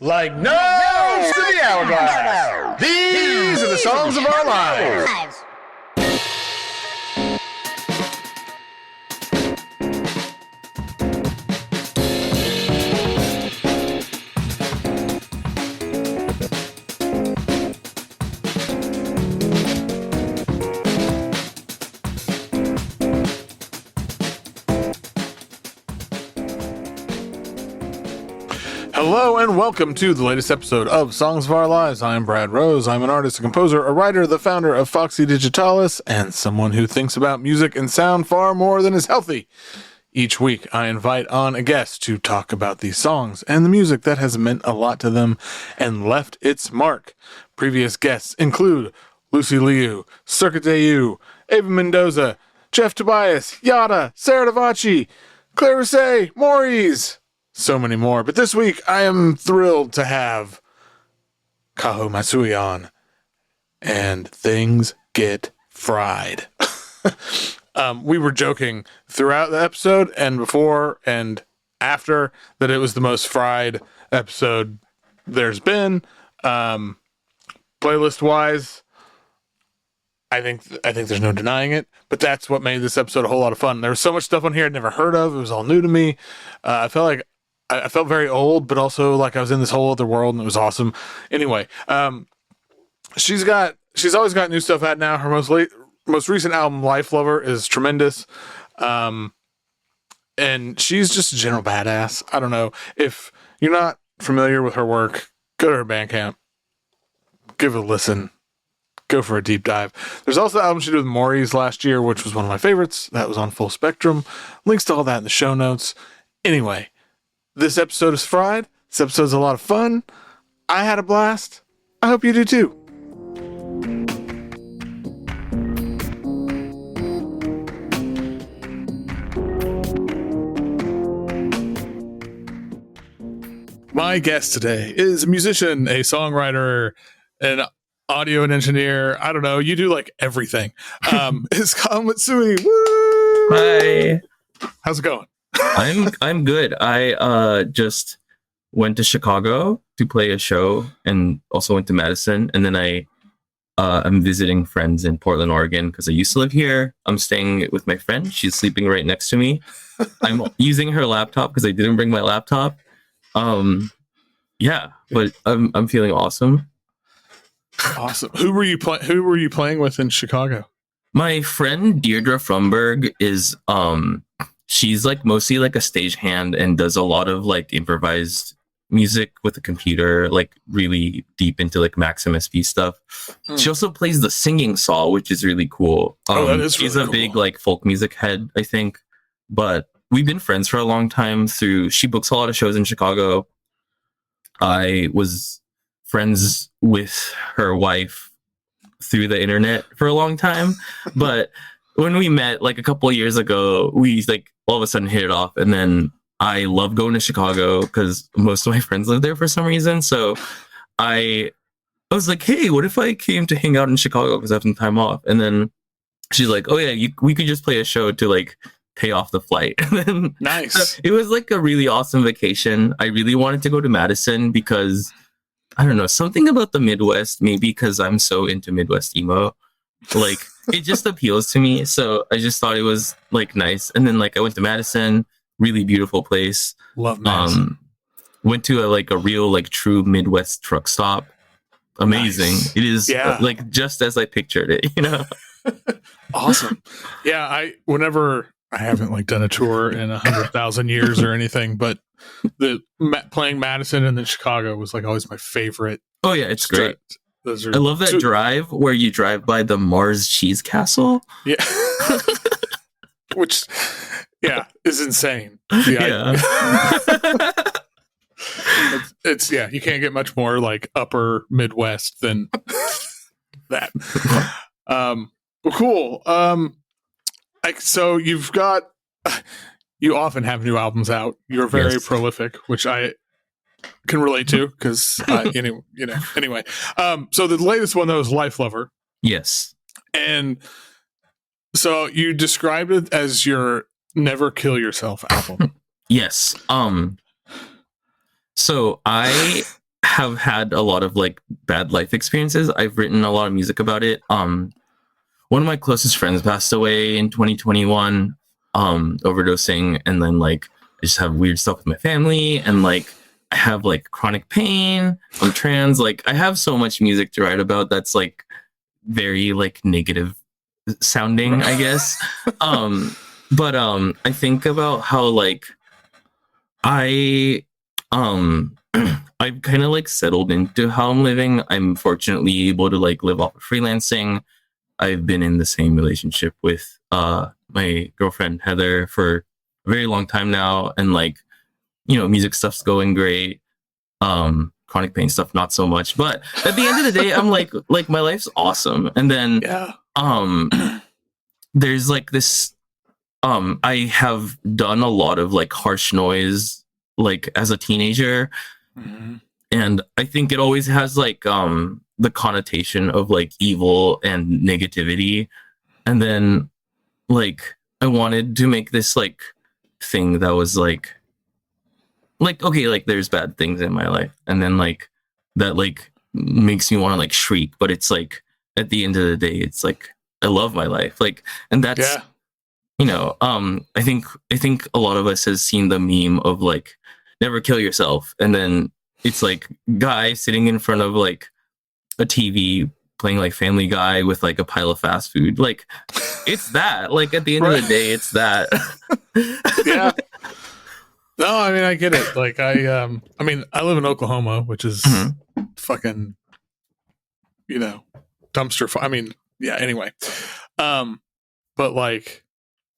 Like nose to the hourglass. These are the songs of our lives. Hello and welcome to the latest episode of Songs of Our Lives. I'm Brad Rose. I'm an artist, a composer, a writer, the founder of Foxy Digitalis, and someone who thinks about music and sound far more than is healthy. Each week, I invite on a guest to talk about these songs and the music that has meant a lot to them and left its mark. Previous guests include Lucy Liu, Circuit Dayu, Ava Mendoza, Jeff Tobias, Yada, Sarah Davachi, Clarice, Maurice, so many more. But this week, I am thrilled to have Kaho Matsui on, and things get fried. We were joking throughout the episode and before and after that it was the most fried episode there's been. Playlist wise, I think there's no denying it, but that's what made this episode a whole lot of fun. There was so much stuff on here I'd never heard of. It was all new to me. I felt very old, but also like I was in this whole other world, and it was awesome. Anyway, she's always got new stuff out now. Her most recent album, Life Lover, is tremendous. And she's just a general badass. I don't know. If you're not familiar with her work, go to her Bandcamp, give it a listen, go for a deep dive. There's also the album she did with Maurice last year, which was one of my favorites. That was on Full Spectrum. Links to all that in the show notes. Anyway, this episode is fried. This episode's a lot of fun. I had a blast. I hope you do too. My guest today is a musician, a songwriter, an audio and engineer. I don't know. You do like everything. It's Kaho Matsui. Woo! Hi. How's it going? I'm good. I just went to Chicago to play a show and also went to Madison. And then I'm visiting friends in Portland, Oregon, because I used to live here. I'm staying with my friend. She's sleeping right next to me. I'm using her laptop because I didn't bring my laptop. Yeah, but I'm feeling awesome. Awesome. Who were you playing with in Chicago? My friend Deirdre Fromberg is she's like mostly like a stagehand and does a lot of like improvised music with a computer, like really deep into like Maximus P stuff. She also plays the singing saw, which is really cool. That is she's really a cool. big like folk music head, I think. But we've been friends for a long time she books a lot of shows in Chicago. I was friends with her wife through the internet for a long time. But when we met like a couple of years ago, we like all of a sudden hit it off. And then I love going to Chicago because most of my friends live there for some reason. So I was like, hey, what if I came to hang out in Chicago because I have some time off? And then she's like, oh yeah, we could just play a show to like pay off the flight. And then Nice. It was like a really awesome vacation. I really wanted to go to Madison because I don't know, something about the Midwest, maybe because I'm so into Midwest emo, like it just appeals to me. So I just thought it was like nice. And then like I went to Madison, really beautiful place. Love Madison. Went to a real like true Midwest truck stop. Amazing. Nice. It is Yeah. like just as I pictured it, you know? Awesome. Yeah, whenever I haven't like done a tour in 100,000 years or anything, but playing Madison and then Chicago was like always my favorite. Oh yeah, it's great. Those are I love that drive where you drive by the Mars Cheese Castle. Yeah. Which, yeah, is insane. Yeah. It's you can't get much more like upper Midwest than that. Cool. So you often have new albums out. You're very Yes. prolific, which I can relate to because anyway. So the latest one though is Life Lover. Yes. And so you described it as your Never Kill Yourself album. Yes. So I have had a lot of like bad life experiences. I've written a lot of music about it. One of my closest friends passed away in 2021, overdosing, and then like I just have weird stuff with my family, and like I have like chronic pain. I'm trans. Like I have so much music to write about that's like very like negative sounding, I guess. But I think about how like I've kind of like settled into how I'm living. I'm fortunately able to like live off of freelancing. I've been in the same relationship with my girlfriend Heather for a very long time now, and like, you know, music stuff's going great. Chronic pain stuff not so much, but at the end of the day, I'm like my life's awesome. And then there's like this I have done a lot of like harsh noise like as a teenager. Mm-hmm. And I think it always has like the connotation of like evil and negativity. And then like I wanted to make this like thing that was like okay, like there's bad things in my life, and then like that like makes me want to like shriek, but it's like at the end of the day it's like I love my life, like, and that's you know, I think a lot of us has seen the meme of like never kill yourself, and then it's like guy sitting in front of like a TV playing like Family Guy with like a pile of fast food. Like it's that, like at the end of the day it's that. Yeah. No, I mean I get it. Like I mean I live in Oklahoma, which is fucking, you know, dumpster I mean, yeah, anyway. But like,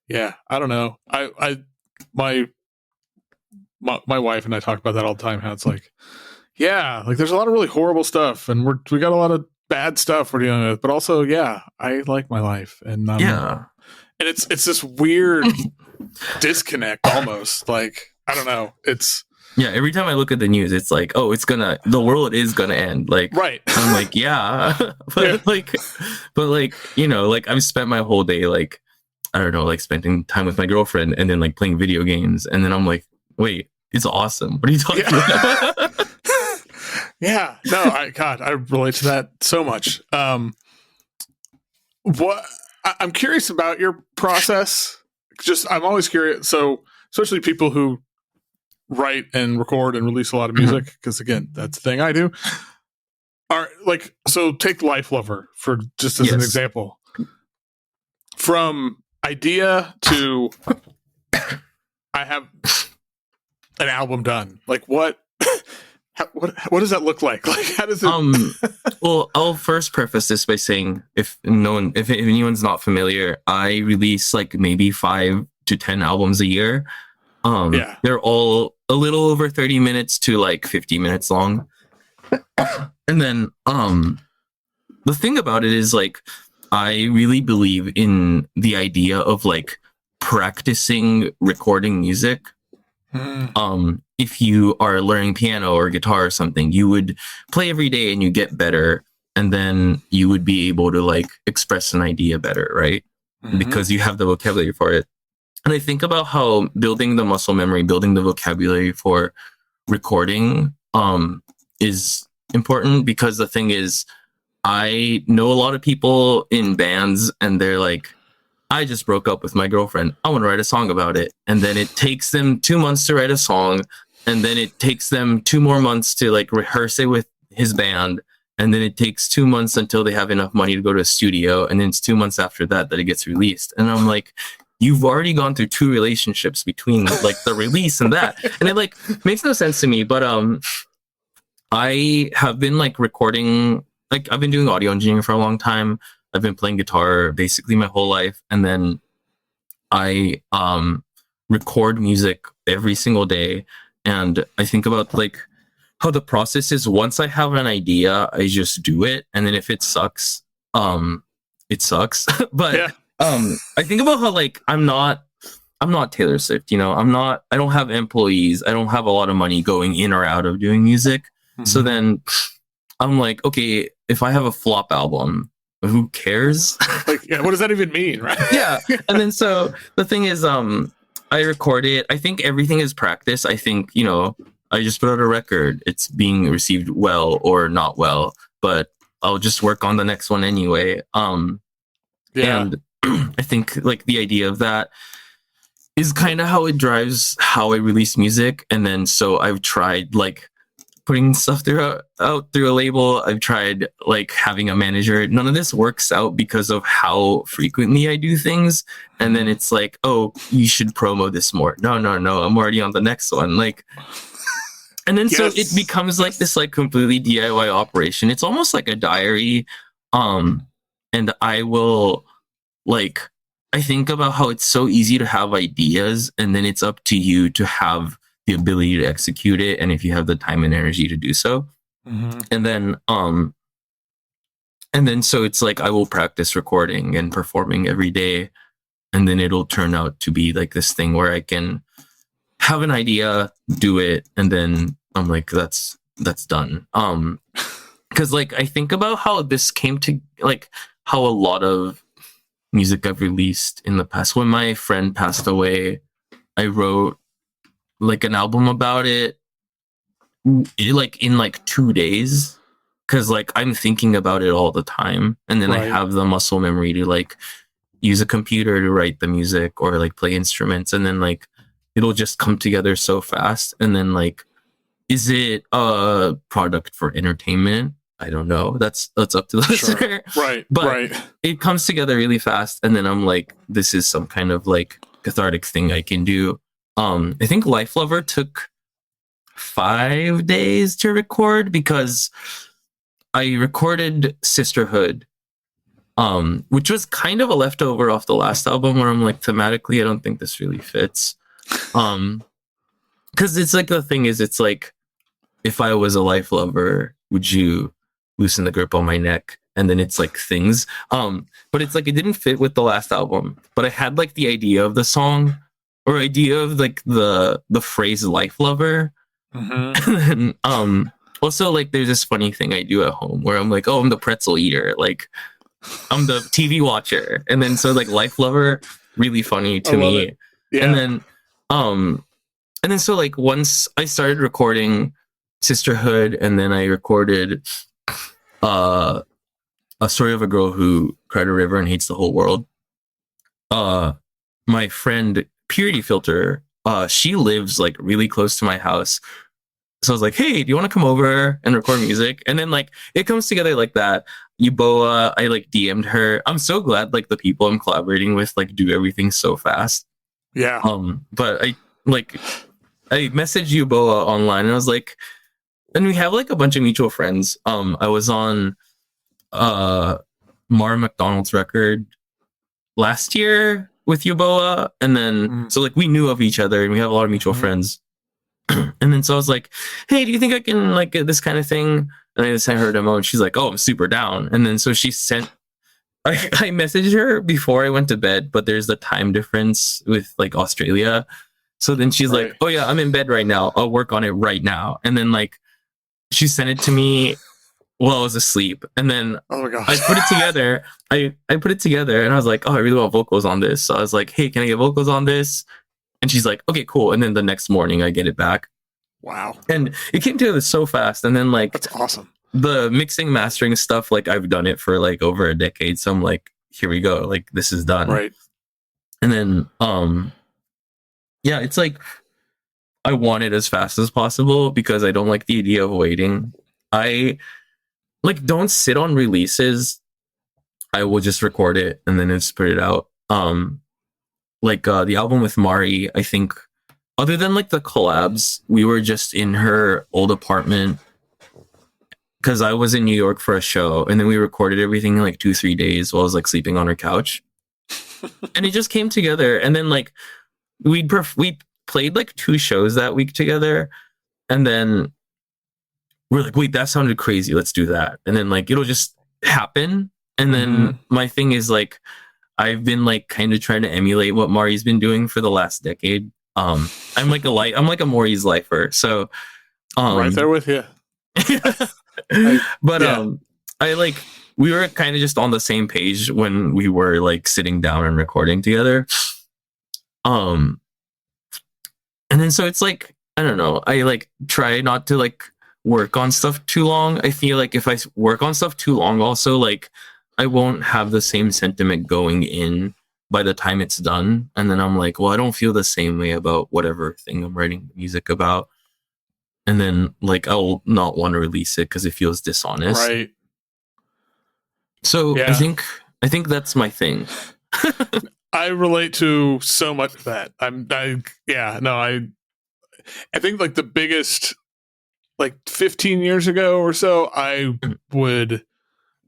yeah, I don't know. My wife and I talk about that all the time, how it's like, yeah, like there's a lot of really horrible stuff, and we got a lot of bad stuff we're dealing with, but also, yeah, I like my life, and and it's this weird disconnect almost. Like I don't know, it's every time I look at the news, it's like, oh, the world is gonna end. Like, right. I'm like, yeah, but like, you know, like I've spent my whole day like, I don't know, like spending time with my girlfriend and then like playing video games, and then I'm like, wait, it's awesome. What are you talking about? Yeah, no, I relate to that so much. What I'm curious about your process. I'm always curious. So, especially people who write and record and release a lot of music, because again, that's the thing I do. Are like, so take Life Lover for just as an example. From idea to I have an album done. Like what does that look like? Like how does it well, I'll first preface this by saying if anyone's not familiar, I release like maybe 5 to 10 albums a year. They're all a little over 30 minutes to like 50 minutes long. And then the thing about it is like I really believe in the idea of like practicing recording music. If you are learning piano or guitar or something, you would play every day and you get better, and then you would be able to like express an idea better, right? Because you have the vocabulary for it. And I think about how building the muscle memory, building the vocabulary for recording is important, because the thing is, I know a lot of people in bands and they're like, I just broke up with my girlfriend, I want to write a song about it. And then it takes them 2 months to write a song. And then it takes them 2 more months to like rehearse it with his band. And then it takes 2 months until they have enough money to go to a studio. And then it's 2 months after that it gets released. And I'm like, you've already gone through 2 relationships between like the release and that. And it like makes no sense to me. But I have been like recording, like I've been doing audio engineering for a long time. I've been playing guitar basically my whole life. And then I record music every single day. And I think about like how the process is. Once I have an idea, I just do it. And then if it sucks, it sucks. But I think about how like I'm not Taylor Swift, you know, I don't have employees. I don't have a lot of money going in or out of doing music. So then I'm like, okay, if I have a flop album, who cares? Like, yeah, what does that even mean, right? Yeah. And then so the thing is, I record it. I think everything is practice. I think, you know, I just put out a record. It's being received well or not well, but I'll just work on the next one anyway. And I think like the idea of that is kind of how it drives how I release music. And then so I've tried like putting stuff out through a label. I've tried like having a manager. None of this works out because of how frequently I do things. And then it's like, oh, you should promo this more. No, I'm already on the next one. Like, and then so it becomes like this like completely DIY operation. It's almost like a diary. And I will like, I think about how it's so easy to have ideas, and then it's up to you to have the ability to execute it, and if you have the time and energy to do so. And then so it's like I will practice recording and performing every day, and then it'll turn out to be like this thing where I can have an idea, do it, and then I'm like, that's done. Because like I think about how this came to like how a lot of music I've released in the past. When my friend passed away, I wrote like an album about it like in like 2 days, because like I'm thinking about it all the time, and then I have the muscle memory to like use a computer to write the music or like play instruments, and then like it'll just come together so fast. And then like, is it a product for entertainment? I don't know. That's up to the listener. But it comes together really fast, and then I'm like, this is some kind of like cathartic thing I can do. I think Life Lover took 5 days to record because I recorded Sisterhood, which was kind of a leftover off the last album, where I'm like, thematically, I don't think this really fits. Because it's like, the thing is, it's like, if I was a life lover, would you loosen the grip on my neck? And then it's like things. But it's like, it didn't fit with the last album. But I had like the idea of the song, or idea of like the phrase life lover. And then also like there's this funny thing I do at home where I'm like, oh, I'm the pretzel eater. Like I'm the TV watcher. And then so like life lover, really funny to me. Yeah. And then so like once I started recording Sisterhood, and then I recorded a story of a girl who cried a river and hates the whole world. My friend Purity Filter, she lives like really close to my house. So I was like, hey, do you want to come over and record music? And then like it comes together like that. Yuboa, I like DM'd her. I'm so glad like the people I'm collaborating with like do everything so fast. Yeah. But I messaged Yuboa online, and I was like, and we have like a bunch of mutual friends. I was on Mara McDonald's record last year with Yuboa, and then so like we knew of each other, and we have a lot of mutual friends. And then so I was like, hey, do you think I can like get this kind of thing? And I sent her a demo, and she's like, oh, I'm super down. And then so she sent, I messaged her before I went to bed, but there's the time difference with like Australia. So then she's like, oh yeah, I'm in bed right now. I'll work on it right now. And then like she sent it to me while I was asleep. And then oh my gosh. I put it together. I put it together, and I was like, oh, I really want vocals on this. So I was like, hey, can I get vocals on this? And she's like, okay, cool. And then the next morning I get it back. Wow. And it came together so fast. And then like, that's awesome. The mixing, mastering stuff, like I've done it for like over a decade. So I'm like, here we go. Like this is done. Right. And then, yeah, it's like, I want it as fast as possible because I don't like the idea of waiting. I like don't sit on releases. I will just record it and then just put it out. Like the album with Mari, I think other than like the collabs, we were just in her old apartment because I was in New York for a show, and then we recorded everything in like 2-3 days while I was like sleeping on her couch. And it just came together. And then like we played like 2 shows that week together, and then we're like, wait, that sounded crazy, let's do that. And then like it'll just happen. And then my thing is like, I've been like kind of trying to emulate what Mari's been doing for the last decade. I'm like a Mari's lifer. So right there with you. I like, we were kind of just on the same page when we were like sitting down and recording together. And then so it's like, I don't know. I like try not to like work on stuff too long. I feel like if I work on stuff too long, also like I won't have the same sentiment going in by the time it's done. And then I'm like, well, I don't feel the same way about whatever thing I'm writing music about. And then like I'll not want to release it because it feels dishonest. Right. So Yeah. I think that's my thing. I relate to so much of that. I think like the biggest, like 15 years ago or so,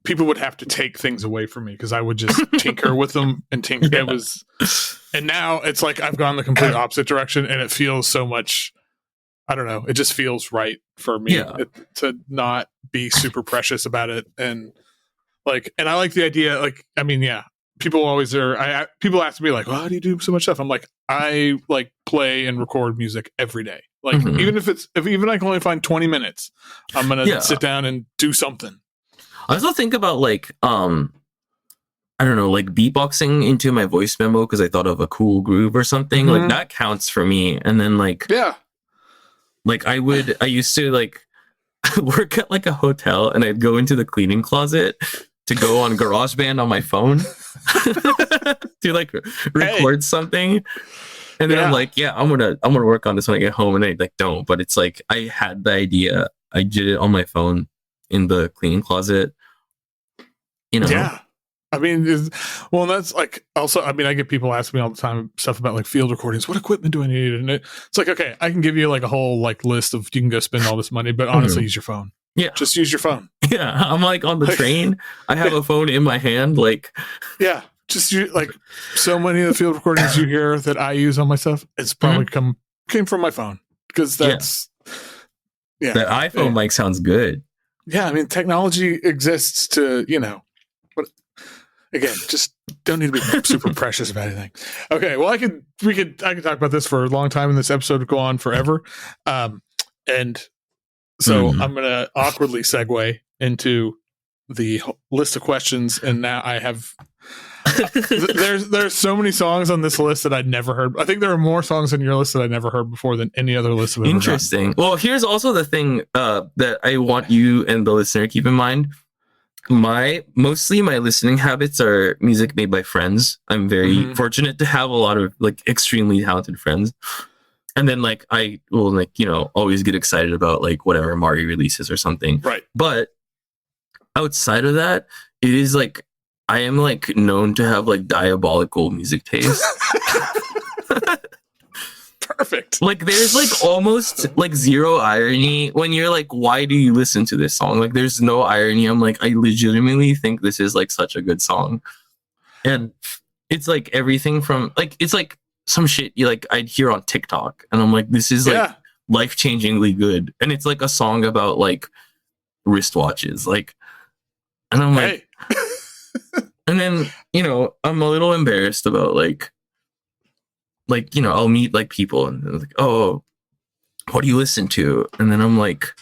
people would have to take things away from me because I would just tinker with them and tinker. Yeah. And now it's like I've gone the complete opposite direction, and it feels so much. I don't know. It just feels right for me to not be super precious about it, and I like the idea. Like, I mean, yeah. People always are. People ask me like, well, "How do you do so much stuff?" I'm like, I like play and record music every day. Like, even if I can only find 20 minutes, I'm gonna sit down and do something. I also think about like, I don't know, like beatboxing into my voice memo because I thought of a cool groove or something. Like that counts for me. And then like, like I used to like work at like a hotel, and I'd go into the cleaning closet to go on GarageBand on my phone to like record something. And then I'm like, I'm gonna work on this when I get home, and I like don't. But it's like I had the idea. I did it on my phone in the cleaning closet. You know. Yeah. I mean, that's like also, I mean, I get people asking me all the time stuff about like field recordings. What equipment do I need? And it's like, okay, I can give you like a whole like list of, you can go spend all this money, but honestly, use your phone. Yeah. Just use your phone. Yeah. I'm like on the train. I have a phone in my hand. Like, yeah. Just like so many of the field recordings you hear that I use on my stuff, it's probably came from my phone because that's, that iPhone mic sounds good. Yeah. I mean, technology exists to, but again, just don't need to be super precious about anything. Okay. Well, I could talk about this for a long time, and this episode would go on forever. And so I'm going to awkwardly segue into the list of questions. And now I have, there's so many songs on this list that I'd never heard. I think there are more songs on your list that I never heard before than any other list I've ever Interesting. gotten. Well, here's also the thing that I want you and the listener to keep in mind. Mostly my listening habits are music made by friends. I'm very fortunate to have a lot of like extremely talented friends. And then like I will like, always get excited about like whatever Mari releases or something. Right. But outside of that, it is like I am like known to have like diabolical music taste. Perfect. Like there's like almost like zero irony when you're like, why do you listen to this song? Like there's no irony. I'm like, I legitimately think this is like such a good song. And it's like everything from like, it's like some shit you like I'd hear on TikTok, and I'm like, this is like life-changingly good. And it's like a song about like wristwatches. Like, and I'm like, and then, I'm a little embarrassed about like, I'll meet like people and they're like, oh, what do you listen to? And then I'm like,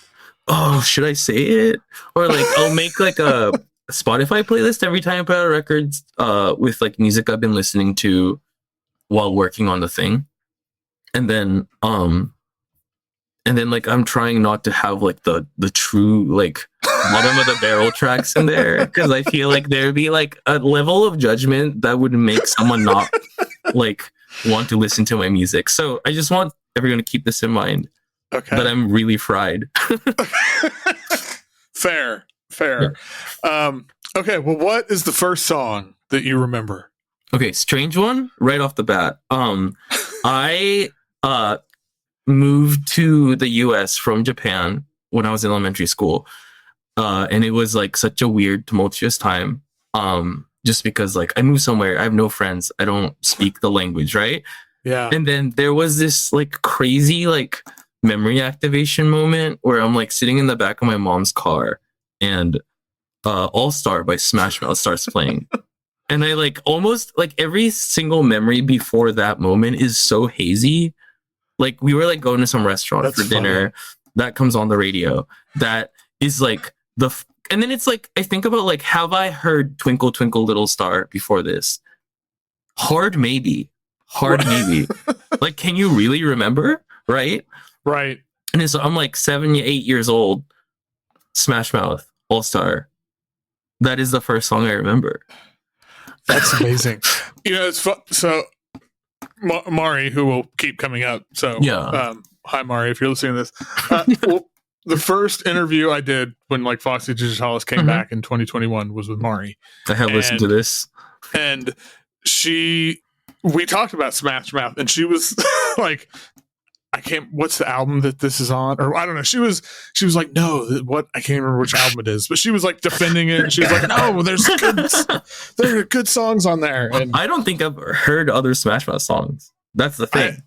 oh, should I say it? Or like, I'll make like a Spotify playlist every time I put out records with like music I've been listening to while working on the thing. And then like I'm trying not to have like the true like bottom of the barrel tracks in there, because I feel like there'd be like a level of judgment that would make someone not like want to listen to my music. So I just want everyone to keep this in mind. Okay. That I'm really fried. Fair. Yeah. Okay. Well, what is the first song that you remember? Okay, strange one right off the bat. I moved to the US from Japan when I was in elementary school. And it was like such a weird, tumultuous time. Just because like I moved somewhere, I have no friends, I don't speak the language, right? Yeah. And then there was this like crazy like memory activation moment where I'm like sitting in the back of my mom's car, and All Star by Smash Mouth starts playing. And I like almost like every single memory before that moment is so hazy. Like we were like going to some restaurant for dinner. That comes on the radio. That is like and then it's like, I think about like, have I heard Twinkle Twinkle Little Star before this? Hard maybe. Like, can you really remember? Right? Right. And I'm like 7, 8 years old. Smash Mouth All Star. That is the first song I remember. That's amazing. It's so Mari, who will keep coming up. So yeah. Hi Mari, if you're listening to this. Well, the first interview I did when like Foxy Digitalis came back in 2021 was with Mari. I have listened to this. And we talked about Smash Mouth, and she was like, what's the album that this is on? Or I don't know. She was like, no, I can't remember which album it is, but she was like defending it. And she was like, no, there are good songs on there. And I don't think I've heard other Smash Mouth songs. That's the thing.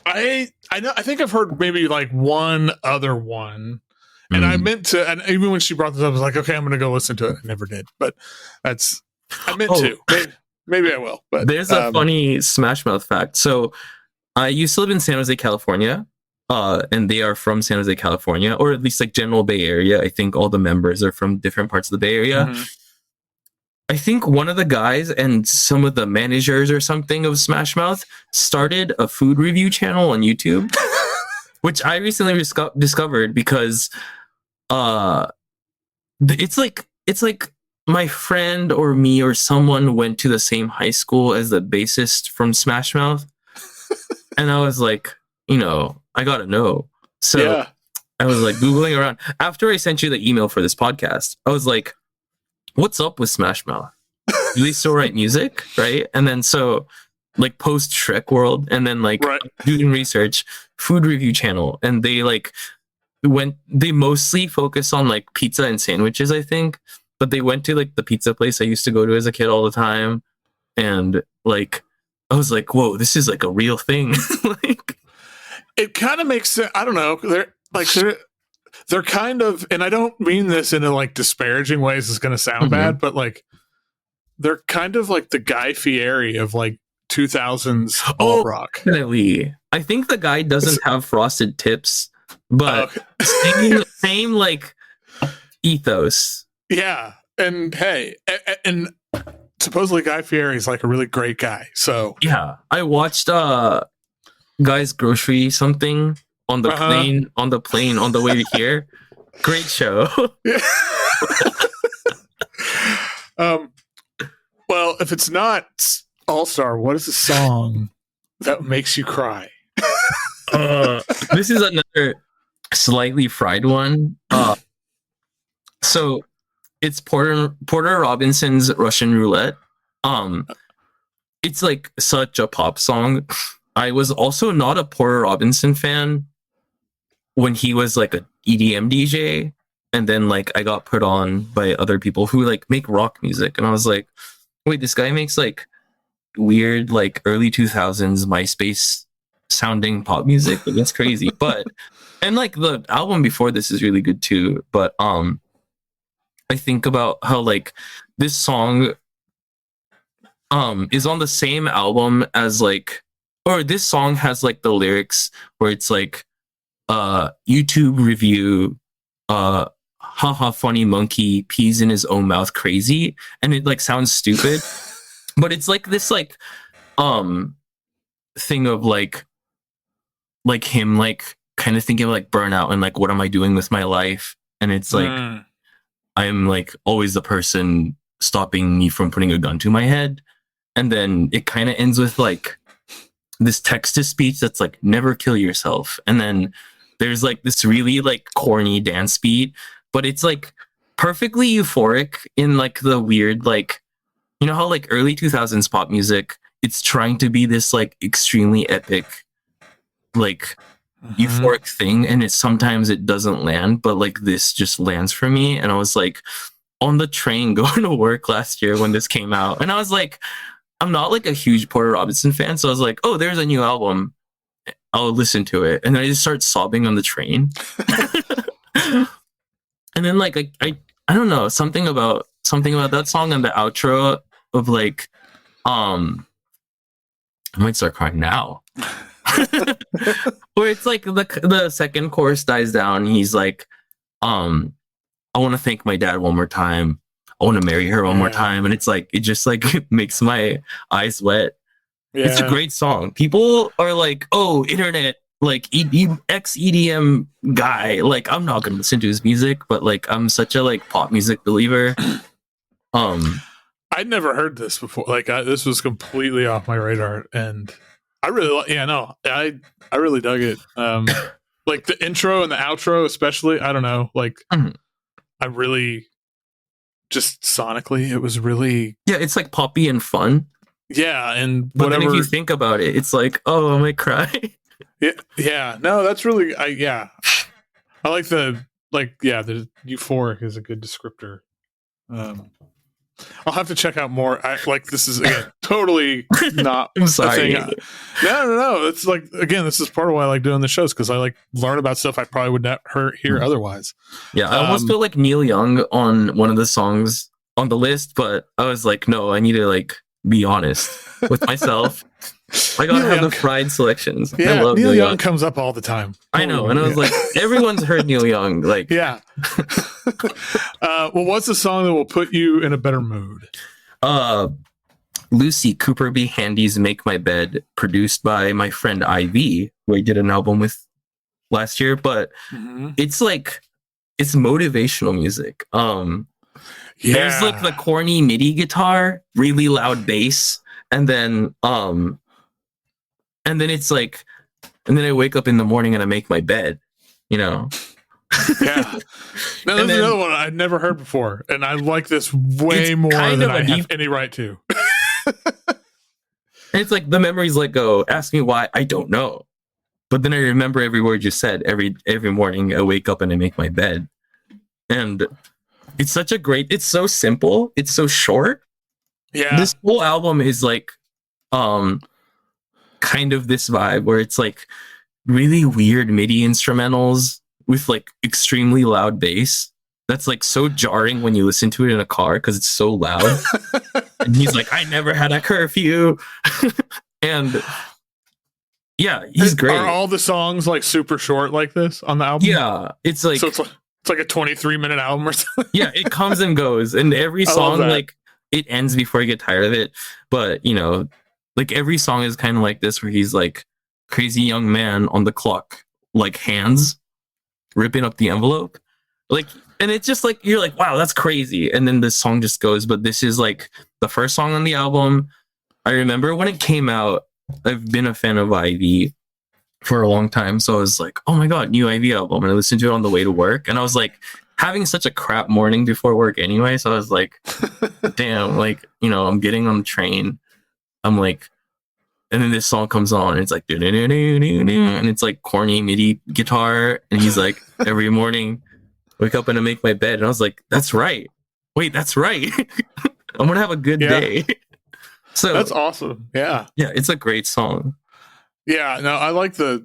I know. I think I've heard maybe like one other one. And I meant to, and even when she brought this up, I was like, okay, I'm going to go listen to it. I never did, but I meant to. Maybe I will. But there's a funny Smash Mouth fact. So I used to live in San Jose, California, and they are from San Jose, California, or at least like general Bay Area. I think all the members are from different parts of the Bay Area. Mm-hmm. I think one of the guys and some of the managers or something of Smash Mouth started a food review channel on YouTube, which I recently discovered because it's like my friend or me or someone went to the same high school as the bassist from Smash Mouth. And I was like, I gotta know. So I was like Googling around. After I sent you the email for this podcast, I was like, what's up with Smash Mouth? Do they still write music? Right? And then so like post Shrek World, and then like doing research, food review channel. And they they mostly focus on like pizza and sandwiches, I think. But they went to like the pizza place I used to go to as a kid all the time. And like, I was like, whoa, this is like a real thing. Like, it kind of makes sense. I don't know. They're kind of, and I don't mean this in a like disparaging ways. It's going to sound bad, but like they're kind of like the Guy Fieri of like 2000s alt rock. Definitely. I think the guy doesn't have frosted tips, but same like ethos. Yeah, and hey, and supposedly Guy Fieri is like a really great guy. So yeah, I watched Guy's Grocery something on the plane on the way to here. Great show. Well, if it's not All Star, what is a song that makes you cry? This is another slightly fried one. So it's Porter Robinson's Russian Roulette. It's like such a pop song. I was also not a Porter Robinson fan when he was like a EDM DJ, and then like I got put on by other people who like make rock music, and I was like, wait, this guy makes like weird like early 2000s MySpace sounding pop music. That's crazy. But and like the album before this is really good too. But I think about how like this song is on the same album as like, or this song has like the lyrics where it's like YouTube review, haha funny monkey pees in his own mouth crazy, and it like sounds stupid. But it's like this like thing of like him like kind of thinking of like burnout and like what am I doing with my life, and it's like I'm like always the person stopping me from putting a gun to my head. And then it kind of ends with like this text to speech that's like never kill yourself, and then there's like this really like corny dance beat, but it's like perfectly euphoric in like the weird like, you know how like early 2000s pop music, it's trying to be this like extremely epic like euphoric thing, and sometimes it doesn't land, but like this just lands for me. And I was like on the train going to work last year when this came out, and I was like, I'm not like a huge Porter Robinson fan, so I was like, oh, there's a new album, I'll listen to it. And then I just start sobbing on the train. And then like I don't know, something about that song and the outro of like I might start crying now. Where it's like the second chorus dies down, he's like I want to thank my dad one more time, I want to marry her one more time, and it's like it just like makes my eyes wet. It's a great song. People are like, oh, internet like ex EDM guy. Like I'm not gonna listen to his music, but like I'm such a like pop music believer. I'd never heard this before. Like this was completely off my radar, and I really, I really dug it. Like the intro and the outro, especially. I don't know. Like I really just sonically, it was really it's like poppy and fun. Yeah, and but whatever. Then if you think about it, it's like, oh, I might cry. Yeah. No, that's really. I like the euphoric is a good descriptor. I'll have to check out more. This is again totally not. I'm sorry. No. It's like, again, this is part of why I like doing the shows, because I like learn about stuff I probably would not hear otherwise. Yeah, I almost feel like Neil Young on one of the songs on the list, but I was like, no, I need to like be honest with myself. I gotta have the fried selections. Yeah, I love Neil Young comes up all the time. I know, and I was like, everyone's heard Neil Young. Like, yeah. Well, what's the song that will put you in a better mood? Lucy Cooper B. Handy's "Make My Bed," produced by my friend Ivy, who I did an album with last year. But it's like it's motivational music. There's like the corny MIDI guitar, really loud bass, and then it's like, and then I wake up in the morning and I make my bed, Yeah. No, there's another one I'd never heard before, and I like this way more than I have any right to. And it's like the memories let go. Ask me why, I don't know. But then I remember every word you said. Every morning I wake up and I make my bed. And it's such a great, it's so simple. It's so short. Yeah. This whole album is like kind of this vibe where it's like really weird MIDI instrumentals with like extremely loud bass. That's like so jarring when you listen to it in a car because it's so loud. And he's like, I never had a curfew. And yeah, he's great. Are all the songs like super short like this on the album? Yeah, it's like, so it's like a 23-minute album or something. Yeah, it comes and goes, and every song like it ends before I get tired of it. But like every song is kind of like this, where he's like crazy young man on the clock, like hands ripping up the envelope, like, and it's just like you're like, wow, that's crazy. And then this song just goes. But this is like the first song on the album. I remember when it came out. I've been a fan of Ivy for a long time, so I was like, oh my god, new Ivy album, and I listened to it on the way to work, and I was like having such a crap morning before work anyway, so I was like, damn, like, I'm getting on the train, I'm like, and then this song comes on, and it's like, and it's like corny MIDI guitar, and he's like, every morning wake up and I make my bed, and I was like, that's right, wait, that's right. I'm gonna have a good day. So that's awesome. Yeah, it's a great song. Yeah, no, I like I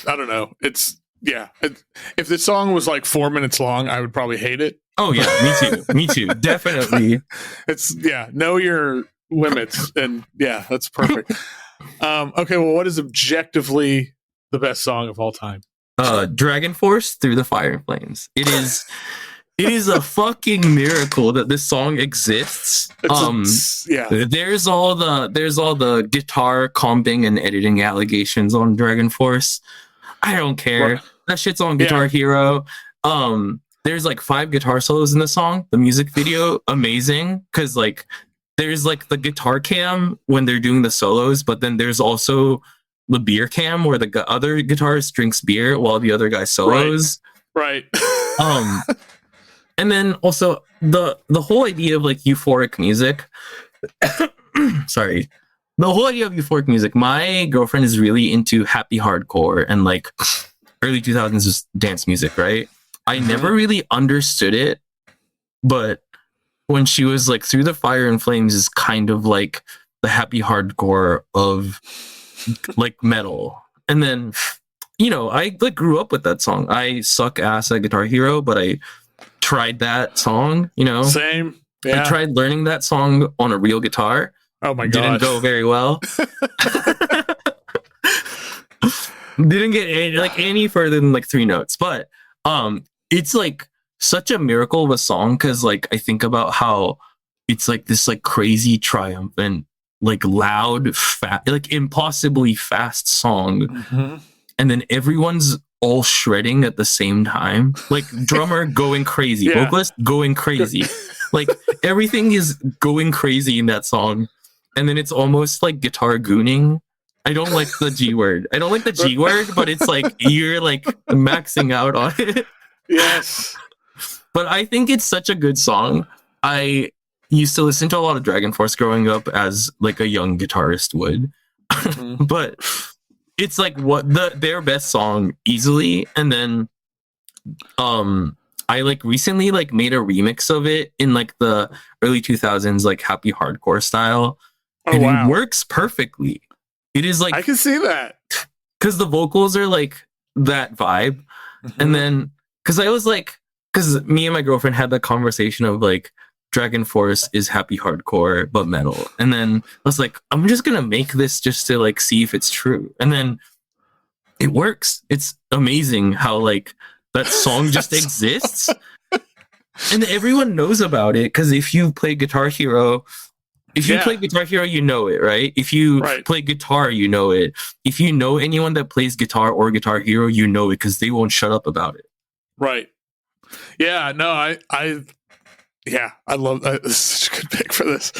don't know. It's if the song was like 4 minutes long, I would probably hate it. Oh yeah, me too, definitely. It's know your limits, and that's perfect. Okay, well, what is objectively the best song of all time? Dragonforce, Through the Fire and Flames. It is a fucking miracle that this song exists. There's all the guitar comping and editing allegations on Dragonforce. I don't care. That shit's on Guitar Hero. There's like 5 guitar solos in the song. The music video, amazing, because like there's like the guitar cam when they're doing the solos, but then there's also the beer cam where the other guitarist drinks beer while the other guy solos. Right. And then also the whole idea of like euphoric music. Sorry. The whole idea of euphoric music. My girlfriend is really into happy hardcore and like early 2000s dance music, right? I never really understood it, but when she was like, Through the Fire and Flames is kind of like the happy hardcore of like metal. And then, I like grew up with that song. I suck ass at Guitar Hero, but I tried that song, Same. Yeah. I tried learning that song on a real guitar. Oh my god. Didn't go very well. Didn't get any further than like 3 notes. But it's like such a miracle of a song, because like I think about how it's like this like crazy triumphant, like loud, like impossibly fast song. and then everyone's all shredding at the same time. Like drummer going crazy, Yeah. vocalist going crazy. Like everything is going crazy in that song. And then it's almost like guitar gooning. I don't like the G word. I don't like the G word, but it's like you're like maxing out on it. Yes. But I think it's such a good song. I used to listen to a lot of Dragonforce growing up as like a young guitarist would. Mhm. But it's like their best song easily. And then I like recently like made a remix of it in like the early 2000s like happy hardcore style. Oh, and wow. it works perfectly. It is like I can see that. because the vocals are like that vibe. Mhm. And then because I was like, because me and my girlfriend had that conversation of like Dragonforce is happy hardcore but metal. And then I was like, I'm just gonna make this just to like see if it's true. And then it works. It's amazing how like that song just exists. And everyone knows about it because if you play Guitar Hero, play Guitar Hero, you know it, right? If you play guitar, you know it. If you know anyone that plays guitar or Guitar Hero, you know it because they won't shut up about it. Right. Yeah. No, I love that. This is such a good pick for this.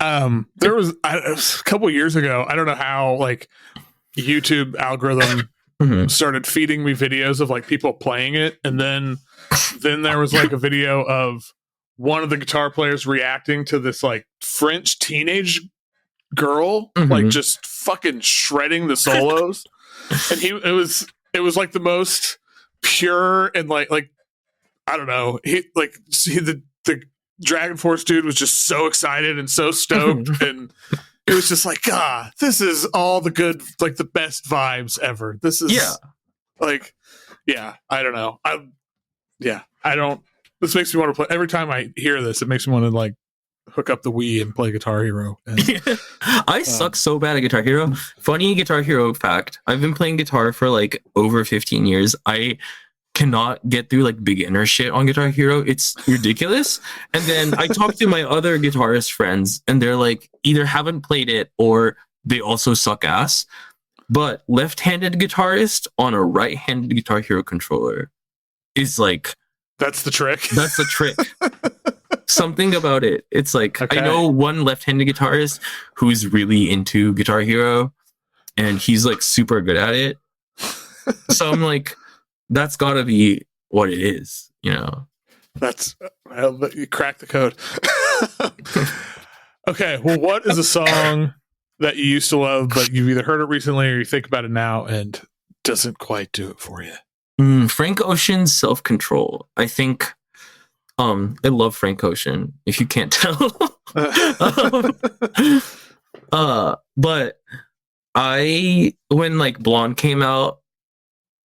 There was a couple years ago. I don't know how like YouTube algorithm started feeding me videos of like people playing it, and then there was like a video of one of the guitar players reacting to this like French teenage girl like just fucking shredding the solos, and it was like the most pure and like I don't know, the Dragonforce dude was just so excited and so stoked, and it was just like, God, this is all the good, like the best vibes ever. This is like, yeah, I don't know. This makes me want to play. Every time I hear this, it makes me want to like hook up the Wii and play Guitar Hero. And, I suck so bad at Guitar Hero. Funny Guitar Hero fact: I've been playing guitar for like over 15 years. I cannot get through like beginner shit on Guitar Hero. It's ridiculous. And then I talk to my other guitarist friends, and they're like either haven't played it or they also suck ass. But left-handed guitarist on a right-handed Guitar Hero controller is like that's the trick. That's the trick. Something about it. It's like I know one left-handed guitarist who's really into Guitar Hero, and he's like super good at it. So I'm like, that's got to be what it is, you know. You cracked the code. Okay, well, what is a song that you used to love, but you've either heard it recently or you think about it now and doesn't quite do it for you? Frank Ocean's Self-Control. I think I love Frank Ocean, if you can't tell. But when like Blonde came out,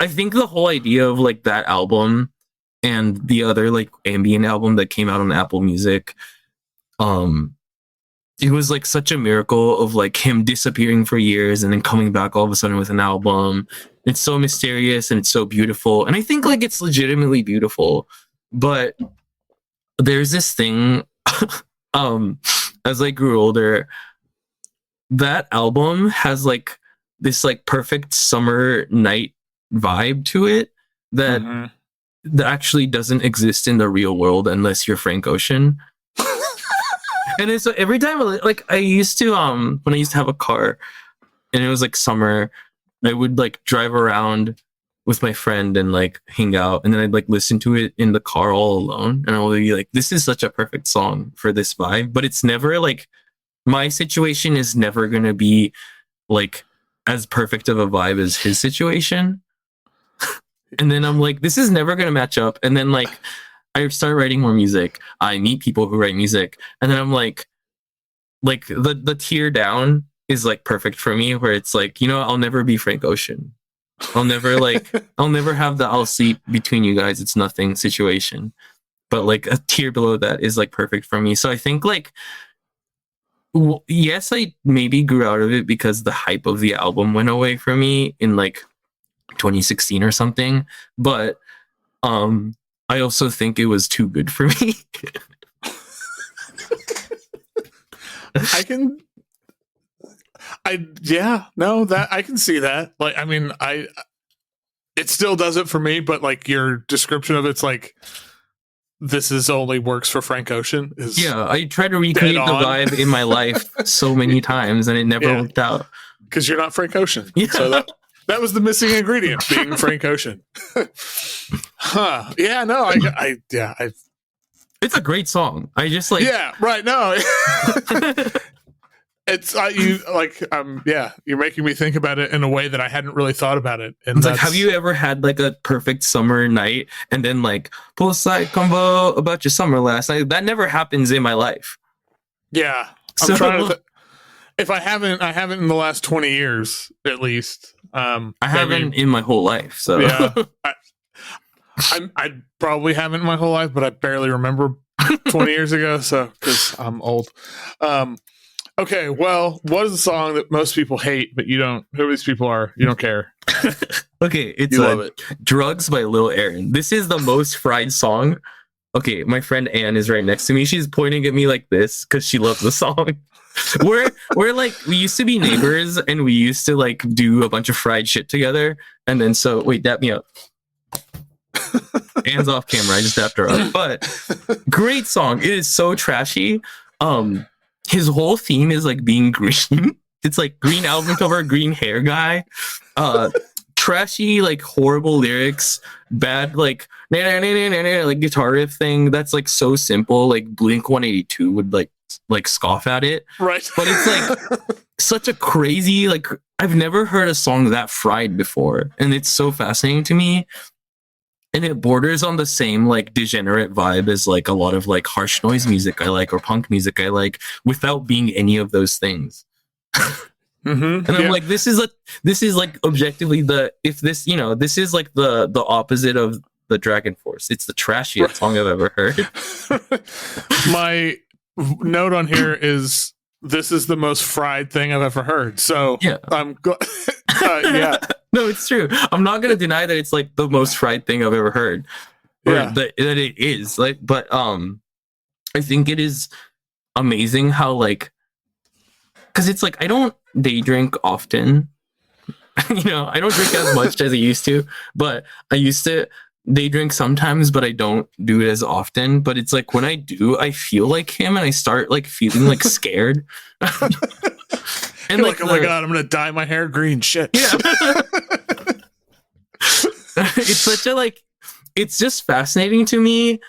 I think the whole idea of like that album and the other like ambient album that came out on Apple Music, it was like such a miracle of like him disappearing for years and then coming back all of a sudden with an album. It's so mysterious and it's so beautiful. And I think like it's legitimately beautiful, but there's this thing, as I grew older, that album has like this like perfect summer night vibe to it that actually doesn't exist in the real world unless you're Frank Ocean. And it's every time like I used to when I used to have a car and it was like summer, I would like drive around with my friend and like hang out, and then I'd like listen to it in the car all alone, and I would be like, this is such a perfect song for this vibe. But it's never like, my situation is never gonna be like as perfect of a vibe as his situation. And then I'm like, this is never gonna match up. And then like I start writing more music. I meet people who write music, and then I'm like the tear down is like perfect for me, where it's like, you know, I'll never be Frank Ocean. I'll never have the I'll sleep between you guys, it's nothing situation. But like a tier below that is like perfect for me. So I think like, yes, I maybe grew out of it because the hype of the album went away for me in like 2016 or something. But I also think it was too good for me. I can see that. Like, I mean, I it still does it for me, but like your description of it's like this is only works for Frank Ocean. I tried to recreate the vibe in my life so many times, and it never worked out. Because you're not Frank Ocean. Yeah. So that was the missing ingredient, being Frank Ocean. Huh. Yeah, no, it's a great song. I just like... Yeah, right, no. You're making me think about it in a way that I hadn't really thought about it. And it's like, have you ever had like a perfect summer night and then like poolside convo about your summer last night? That never happens in my life. Yeah. I'm trying to if I haven't in the last 20 years at least. I haven't in my whole life. So yeah. I probably haven't in my whole life, but I barely remember 20 years ago, so because I'm old. Okay, well, what is the song that most people hate, but you don't? Who these people are? You don't care. Okay, it's love it. "Drugs" by Lil Aaron. This is the most fried song. Okay, my friend Anne is right next to me. She's pointing at me like this because she loves the song. we're like, we used to be neighbors, and we used to like do a bunch of fried shit together. And then wait, dap me up. Anne's off camera. I just dapped her up. But great song. It is so trashy. His whole theme is like being green. It's like green album cover, green hair guy. Trashy, like horrible lyrics, bad like like guitar riff thing that's like so simple. Like Blink 182 would like scoff at it. Right. But it's like such a crazy, like I've never heard a song that fried before. And it's so fascinating to me. And it borders on the same like degenerate vibe as like a lot of like harsh noise music I like or punk music I like without being any of those things. And I'm like, this is like objectively this is like the opposite of the Dragonforce. It's the trashiest song I've ever heard. My note on here is this is the most fried thing I've ever heard. So yeah, I'm yeah. No, it's true. I'm not gonna deny that it's like the most fried thing I've ever heard. Yeah. That it is like, but I think it is amazing how like, because it's like I don't day drink often. I don't drink as much as I used to, but I used to day drink sometimes, but I don't do it as often. But it's like when I do, I feel like him, and I start like feeling like scared. And like, oh my god, I'm gonna dye my hair green. Shit. Yeah. It's such a like, it's just fascinating to me.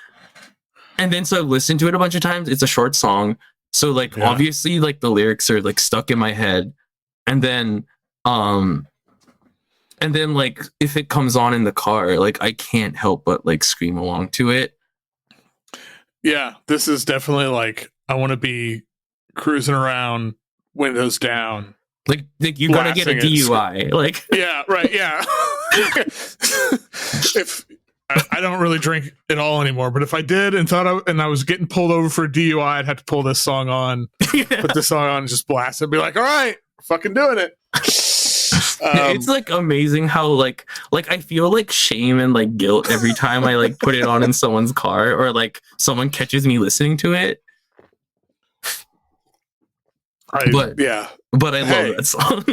And then so I've listened to it a bunch of times. It's a short song, so like obviously like the lyrics are like stuck in my head. And then like if it comes on in the car, like I can't help but like scream along to it. Yeah, this is definitely like I want to be cruising around, windows down, like you gotta get a DUI. Like yeah, right, yeah. If I don't really drink at all anymore, but if I did and I was getting pulled over for a DUI, I'd have to pull this song on, put this song on, and just blast it, and be like, all right, fucking doing it. It's like amazing how like I feel like shame and like guilt every time I like put it on in someone's car or like someone catches me listening to it. But I love that song.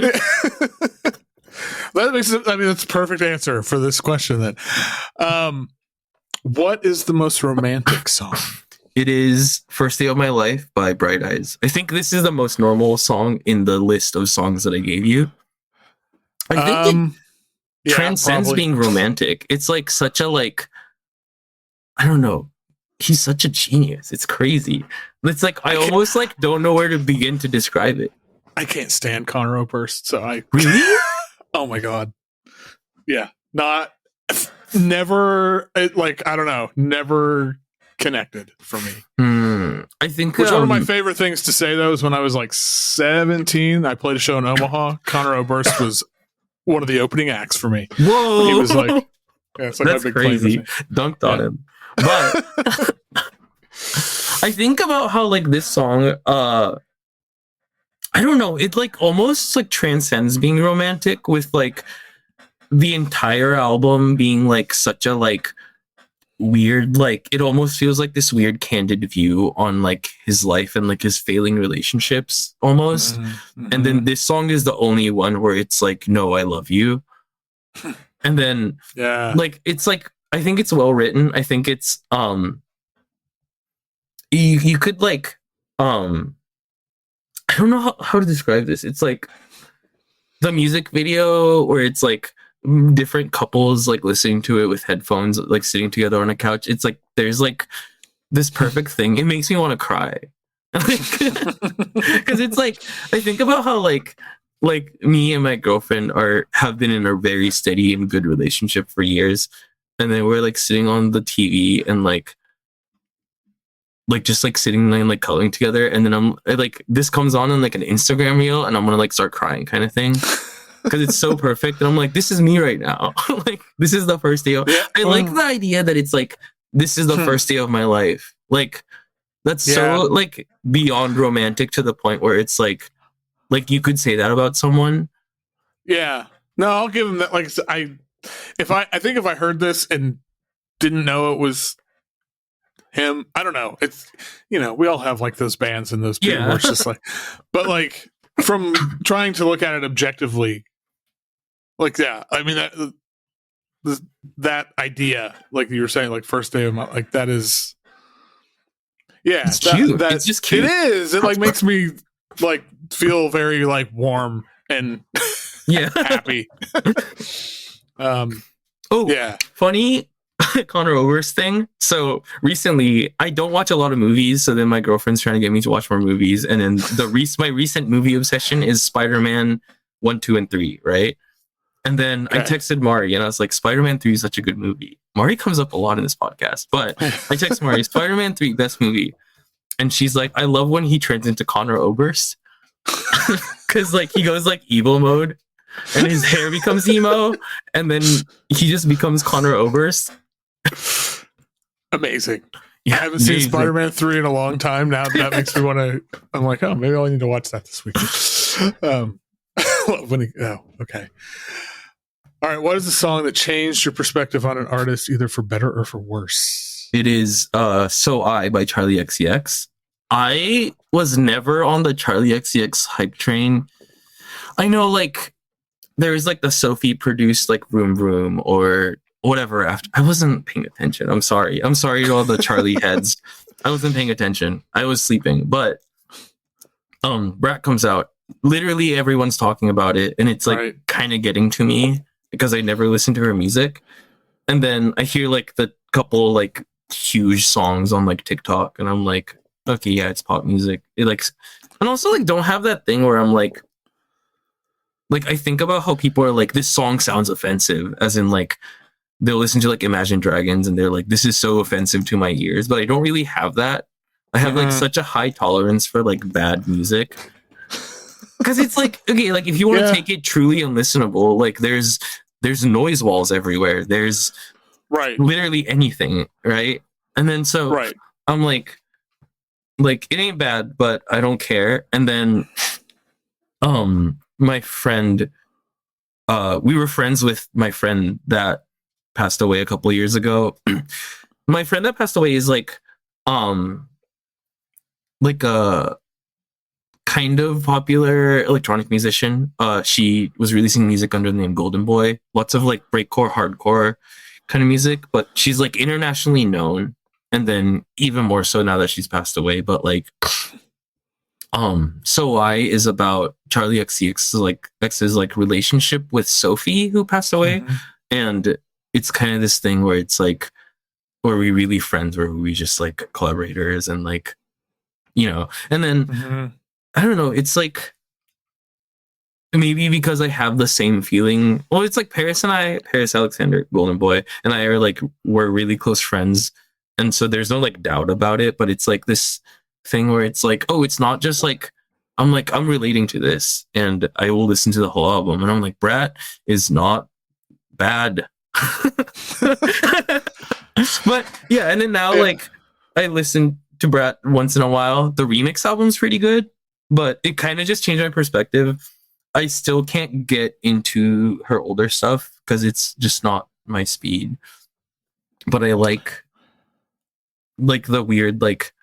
That makes it, that's a perfect answer for this question then. What is the most romantic song? It is First Day of My Life by Bright Eyes. I think this is the most normal song in the list of songs that I gave you. I think it transcends being romantic. It's like such a like, I don't know. He's such a genius. It's crazy. It's like I almost like don't know where to begin to describe it. I can't stand Conor Oberst, so I really. Oh my god. Yeah. Never like I don't know. Never connected for me. I think one of my favorite things to say though is when I was like 17, I played a show in Omaha. Conor Oberst was one of the opening acts for me. Whoa. He was like, it's like that's my big crazy. Dunked on him. But I think about how like this song, I don't know, it like almost like transcends being romantic with like the entire album being like such a like weird, like it almost feels like this weird candid view on like his life and like his failing relationships almost. And then this song is the only one where it's like, no, I love you. And then like it's like I think it's well written. I think it's you could like I don't know how to describe this. It's like the music video where it's like different couples like listening to it with headphones, like sitting together on a couch. It's like there's like this perfect thing. It makes me want to cry. Because it's like I think about how like me and my girlfriend have been in a very steady and good relationship for years, and then we're like sitting on the TV and like just like sitting and like coloring together, and then I'm like this comes on in like an Instagram reel and I'm gonna like start crying kind of thing because it's so perfect, and I'm like, this is me right now. Like this is the first day of I like the idea that it's like this is the first day of my life. Like that's so like beyond romantic to the point where it's like you could say that about someone. Yeah. No, I'll give him that. Like I think if I heard this and didn't know it was him, I don't know. It's, you know, we all have like those bands and those people where it's just like, but like from trying to look at it objectively, like, yeah, I mean that idea, like you were saying, like first day of my, like that is, yeah, it's cute. It's just cute. It is. It like makes me like feel very like warm and happy. Funny Connor Oberst thing. So recently, I don't watch a lot of movies. So then my girlfriend's trying to get me to watch more movies, and then my recent movie obsession is Spider-Man 1, 2, and 3. Right, and then I texted Mari and I was like, Spider-Man 3 is such a good movie. Mari comes up a lot in this podcast, but I text Mari, Spider-Man 3 best movie, and she's like, I love when he turns into Connor Oberst because like he goes like evil mode. And his hair becomes emo, and then he just becomes Connor Oberst. Amazing. Yeah, I haven't seen Spider-Man 3 in a long time. Now that makes me want to. I'm like, oh, maybe I need to watch that this week. Okay. All right. What is the song that changed your perspective on an artist, either for better or for worse? It is "So I" by Charli XCX. I was never on the Charli XCX hype train. I know, like, there's like the Sophie produced like Vroom Vroom or whatever after. I wasn't paying attention. I'm sorry to all the Charli heads. I wasn't paying attention. I was sleeping. But Brat comes out. Literally everyone's talking about it, and it's like kind of getting to me because I never listened to her music. And then I hear like the couple like huge songs on like TikTok, and I'm like, okay, yeah, it's pop music. It like, and also like don't have that thing where I'm like I think about how people are like, this song sounds offensive, as in like they'll listen to like Imagine Dragons and they're like, this is so offensive to my ears, but I don't really have that. I have like such a high tolerance for like bad music, because it's like, okay, like if you want to take it truly unlistenable, like there's noise walls everywhere, there's literally anything, right? And then so I'm like it ain't bad, but I don't care. And then my friend, we were friends with my friend that passed away a couple of years ago. My friend that passed away is like a kind of popular electronic musician. She was releasing music under the name Golden Boy, lots of like breakcore, hardcore kind of music, but she's like internationally known, and then even more so now that she's passed away. But like So I is about Charli XCX's like relationship with Sophie, who passed away. And it's kind of this thing where it's like, were we really friends, or were we just like collaborators, and like, you know, and then I don't know, it's like maybe because I have the same feeling. Well, it's like Paris Alexander, Golden Boy, and I are like, we're really close friends, and so there's no like doubt about it, but it's like this thing where it's like, oh, it's not just like I'm relating to this, and I will listen to the whole album, and I'm like, Brat is not bad. But yeah, and then now like I listen to Brat once in a while. The remix album's pretty good, but it kind of just changed my perspective. I still can't get into her older stuff because it's just not my speed, but I like the weird, like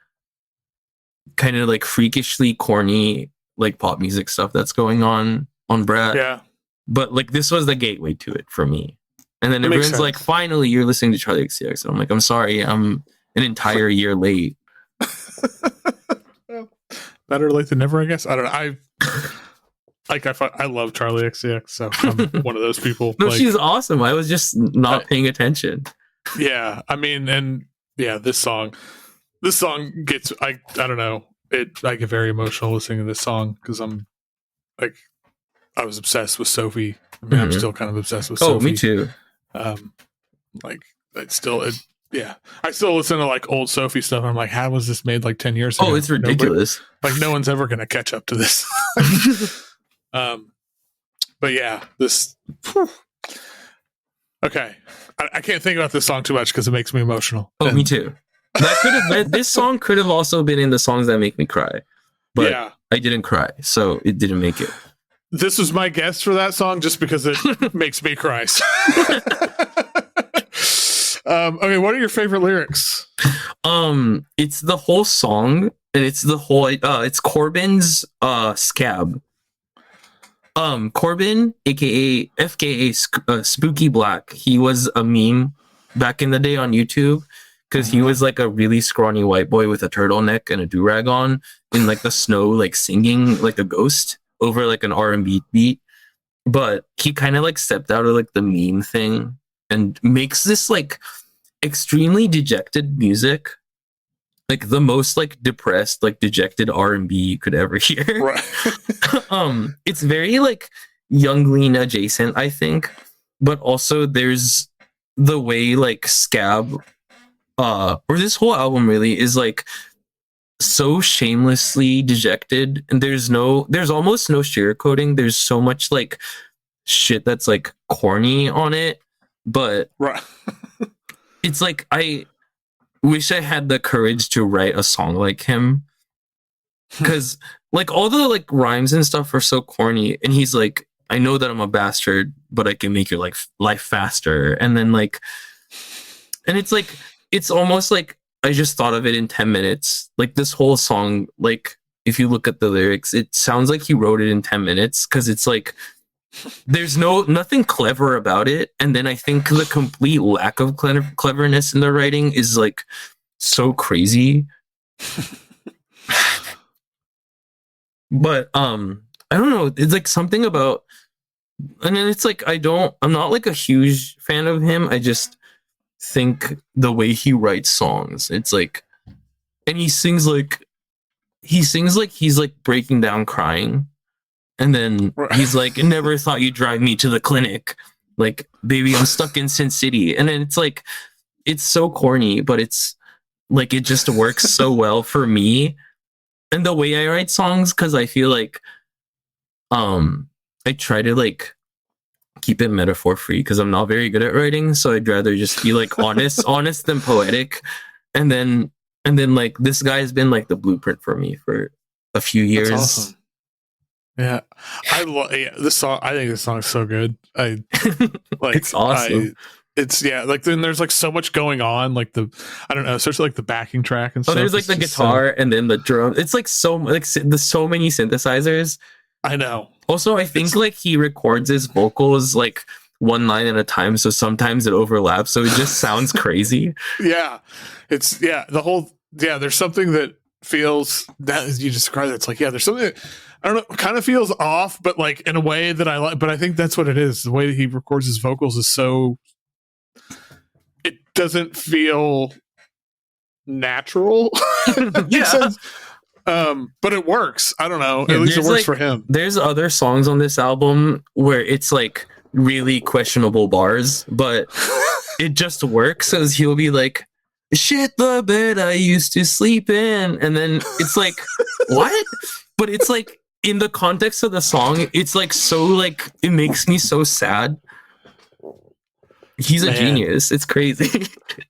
kind of like freakishly corny like pop music stuff that's going on Brat. Yeah. But like this was the gateway to it for me. And then everyone's like, finally, you're listening to Charli XCX. And I'm like, I'm sorry, I'm an entire year late. Well, better late than never, I guess. I don't know. I love Charli XCX, so I'm one of those people. No, she's awesome. I was just not paying attention. Yeah, I mean, and yeah, this song gets, I don't know, I get very emotional listening to this song because I'm like, I was obsessed with Sophie. I mean, I'm still kind of obsessed with Sophie. Oh, me too. Like I still listen to like old Sophie stuff. I'm like, how was this made like 10 years ago? Oh, it's ridiculous. No one's ever going to catch up to this. But yeah, this. Okay, I can't think about this song too much because it makes me emotional. Oh, me too. That could have been, this song could have also been in the songs that make me cry, but yeah. I didn't cry, so it didn't make it. This was my guess for that song just because it makes me cry. Okay, what are your favorite lyrics? It's the whole song, and it's the whole it's Corbin's Scab. Corbin, aka FKA Spooky Black, he was a meme back in the day on YouTube because he was like a really scrawny white boy with a turtleneck and a do-rag on in like the snow, like singing like a ghost over like an R&B beat. But he kind of like stepped out of like the meme thing and makes this like extremely dejected music, like the most like depressed, like dejected R&B you could ever hear. Right. It's very like Young Lean adjacent, I think, but also there's the way like Scab, or this whole album really is like so shamelessly dejected, and there's almost no sugarcoating. There's so much like shit that's like corny on it, but right. It's like I wish I had the courage to write a song like him, because like all the like rhymes and stuff are so corny, and he's like, I know that I'm a bastard, but I can make your life faster, and then like, and it's like, it's almost like I just thought of it in 10 minutes. Like this whole song, like if you look at the lyrics, it sounds like he wrote it in 10 minutes because it's like there's nothing clever about it. And then I think the complete lack of cleverness in the writing is like so crazy. But I don't know. It's like something about, and then it's like I'm not like a huge fan of him. I just think the way he writes songs, it's like, and he sings like he's like breaking down crying, and then he's like, never thought you'd drive me to the clinic, like baby I'm stuck in Sin City, and then it's like, it's so corny, but it's like it just works so well for me and the way I write songs, because I feel like I try to like keep it metaphor free because I'm not very good at writing, so I'd rather just be like honest than poetic. And then like this guy has been like the blueprint for me for a few years. That's awesome. Yeah, I love this song. I think this song is so good. I like it's awesome. Like then there's like so much going on, like I don't know, especially like the backing track and stuff. There's like the guitar and then the drum. It's like so like there's so many synthesizers. I know. Also, I think like he records his vocals like one line at a time, so sometimes it overlaps, so it just sounds crazy. Yeah, there's something that feels, that as you described it, it's like, yeah, there's something that, I don't know, kind of feels off, but like in a way that I like. But I think that's what it is. The way that he records his vocals is so, it doesn't feel natural. Yeah. But it works. I don't know. At least it works for him. There's other songs on this album where it's like really questionable bars, but it just works. Because he'll be like, shit the bed I used to sleep in, and then it's like, what? But it's like in the context of the song, it's like so like it makes me so sad. He's a genius. It's crazy.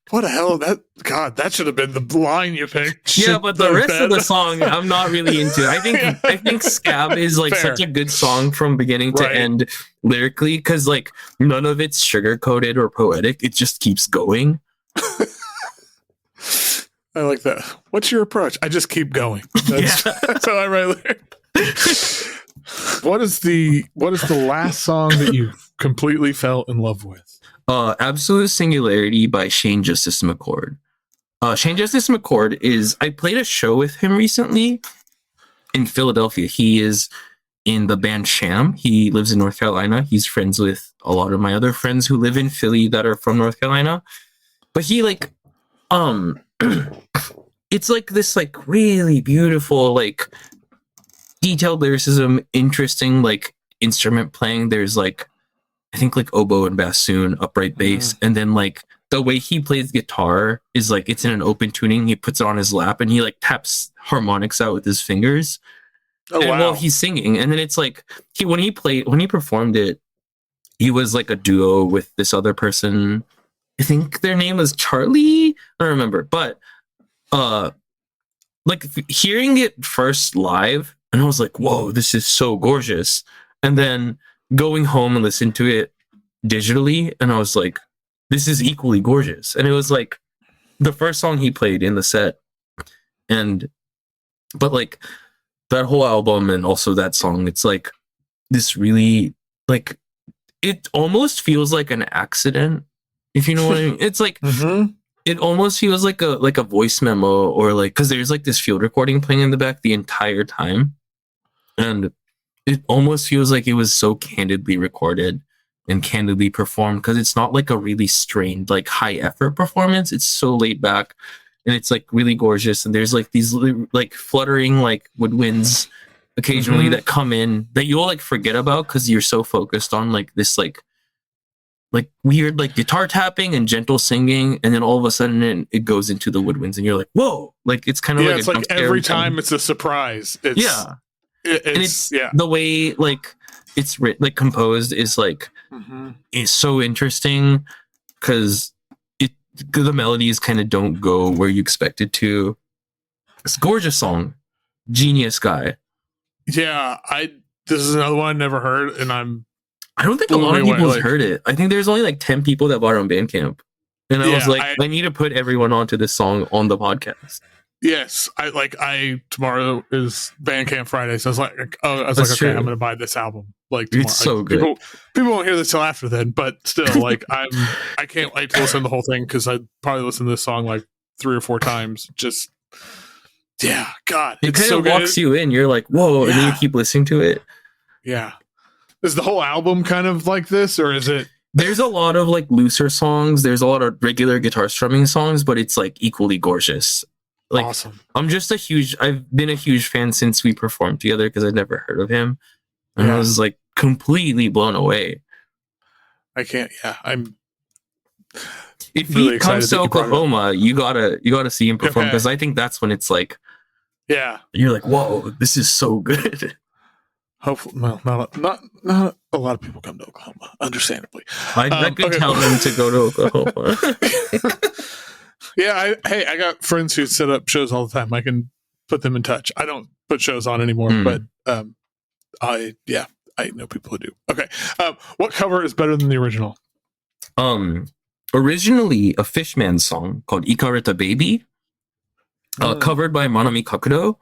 What the hell? That should have been the line you picked. Yeah, but the rest of the song, I'm not really into. I think Scab is like such a good song from beginning to end lyrically, because like none of it's sugar coated or poetic. It just keeps going. I like that. What's your approach? I just keep going. That's how I write lyrics. What is the last song that you completely fell in love with? Absolute Singularity by Justice McCord. Justice McCord I played a show with him recently in Philadelphia. He is in the band Sham. He lives in North Carolina. He's friends with a lot of my other friends who live in Philly that are from North Carolina. But he like, it's like this like really beautiful, like detailed lyricism, interesting like instrument playing. There's like, I think like oboe and bassoon, upright bass, and then like the way he plays guitar is like it's in an open tuning. He puts it on his lap and he like taps harmonics out with his fingers. Oh, and wow. while he's singing, and then it's like when he performed it, he was like a duo with this other person. I think their name was Charli. I don't remember, but like hearing it first live, and I was like, "Whoa, this is so gorgeous!" And then going home and listening to it digitally, and I was like, "This is equally gorgeous." And it was like the first song he played in the set, but like that whole album and also that song, it's like this really like it almost feels like an accident, if you know what I mean. It's like it almost feels like a voice memo, or like because there's like this field recording playing in the back the entire time, and it almost feels like it was so candidly recorded and candidly performed, because it's not like a really strained like high effort performance. It's so laid back and it's like really gorgeous, and there's like these like fluttering like woodwinds occasionally that come in that you'll like forget about because you're so focused on like this like weird like guitar tapping and gentle singing, and then all of a sudden it goes into the woodwinds and you're like, whoa, like it's kind of like it's like every time it's a surprise. It's the way like it's like composed is like is so interesting, because the melodies kind of don't go where you expect it to. It's a gorgeous song. Genius guy. Yeah, this is another one I never heard, and I don't think a lot of people have heard it. I think there's only like 10 people that bought it on Bandcamp. And I was like, I need to put everyone onto this song on the podcast. Yes. Tomorrow is Bandcamp Friday, so I was like, okay, I'm gonna buy this album. Like tomorrow. It's so good. People won't hear this till after then, but still, like I can't wait to listen to the whole thing, because I probably listened to this song like 3 or 4 times. Just God. It kind of walks you in. You're like, whoa, and then you keep listening to it. Yeah. Is the whole album kind of like this, or is it? There's a lot of like looser songs. There's a lot of regular guitar strumming songs, but it's like equally gorgeous. Like, awesome. I've been a huge fan since we performed together, because I'd never heard of him. And I was like completely blown away. I can't. Yeah, I'm. If he comes to Oklahoma, you gotta see him perform, because I think that's when it's like, you're like, whoa, this is so good. Hopefully, well, not a lot of people come to Oklahoma, understandably. I could tell them to go to Oklahoma. I got friends who set up shows all the time. I can put them in touch. I don't put shows on anymore, but I know people who do. Okay, what cover is better than the original? Originally a Fishman song called Ikareta Baby, covered by Manami Kakudo.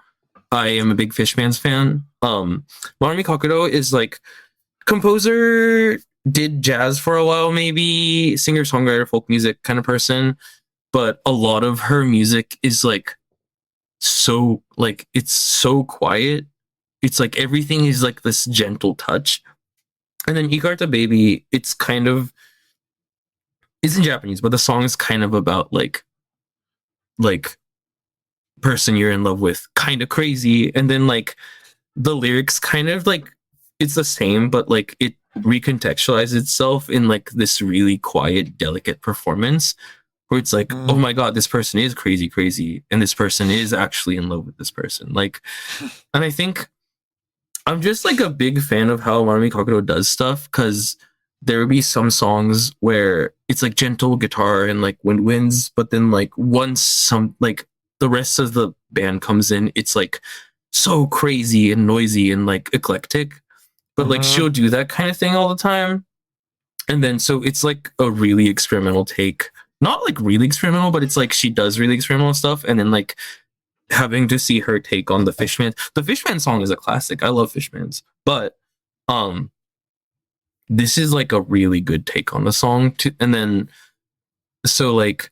I am a big Fishman's fan. Manami Kakudo is like composer, did jazz for a while, maybe singer, songwriter, folk music kind of person, but a lot of her music is like so like it's so quiet. It's like everything is like this gentle touch. And then Ikareta Baby, it's in Japanese, but the song is kind of about like person you're in love with, kind of crazy, and then like the lyrics kind of like it's the same, but like it recontextualizes itself in like this really quiet, delicate performance where it's like, oh my god, this person is crazy, and this person is actually in love with this person. Like, and I think I'm just like a big fan of how Manami Kakudo does stuff, because there would be some songs where it's like gentle guitar and like wind winds, but then like once the rest of the band comes in, it's like so crazy and noisy and like eclectic, but like she'll do that kind of thing all the time. And then so it's like a really experimental take, not like really experimental, but it's like she does really experimental stuff. And then like having to see her take on the Fishman song is a classic. I love Fishman's, but this is like a really good take on the song. And then, so like,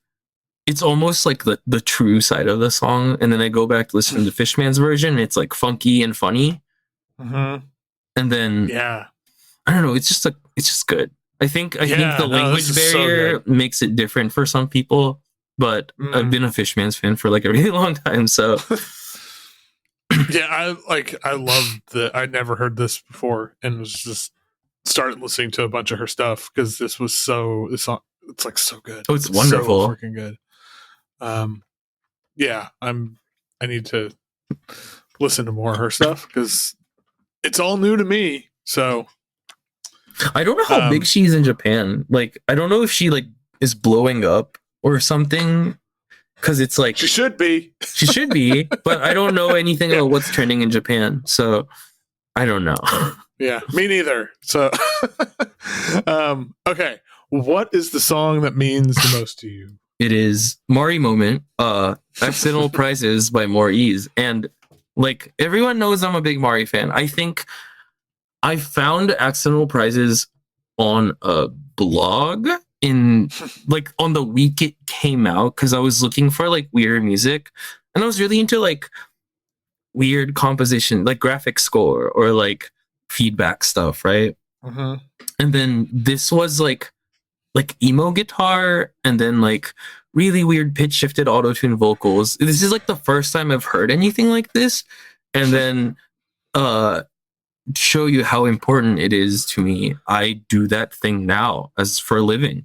it's almost like the true side of the song. And then I go back to listen to the Fishman's version. And it's like funky and funny. Mm-hmm. And then, yeah, I don't know. It's just good. I think the language barrier makes it different for some people, but I've been a Fishman's fan for like a really long time. So yeah, I loved that. I'd never heard this before and was just started listening to a bunch of her stuff because this was it's like so good. Oh, it's wonderful. So freaking good. Yeah, I need to listen to more of her stuff because it's all new to me. So I don't know how big she is in Japan. Like, I don't know if she like is blowing up or something. Because it's like she should be, but I don't know anything about what's trending in Japan, so I don't know. Yeah, me neither. So, okay, what is the song that means the most to you? It is Mari Moment, Accidental Prizes by More Ease, and like everyone knows, I'm a big Mari fan. I think I found Accidental Prizes on a blog in like on the week it came out because I was looking for like weird music and I was really into like weird composition, like graphic score or like feedback stuff, right? Mm-hmm. And then this was like emo guitar and then like really weird pitch shifted auto-tune vocals. This is like the first time I've heard anything like this. And then show you how important it is to me, I do that thing now as for a living.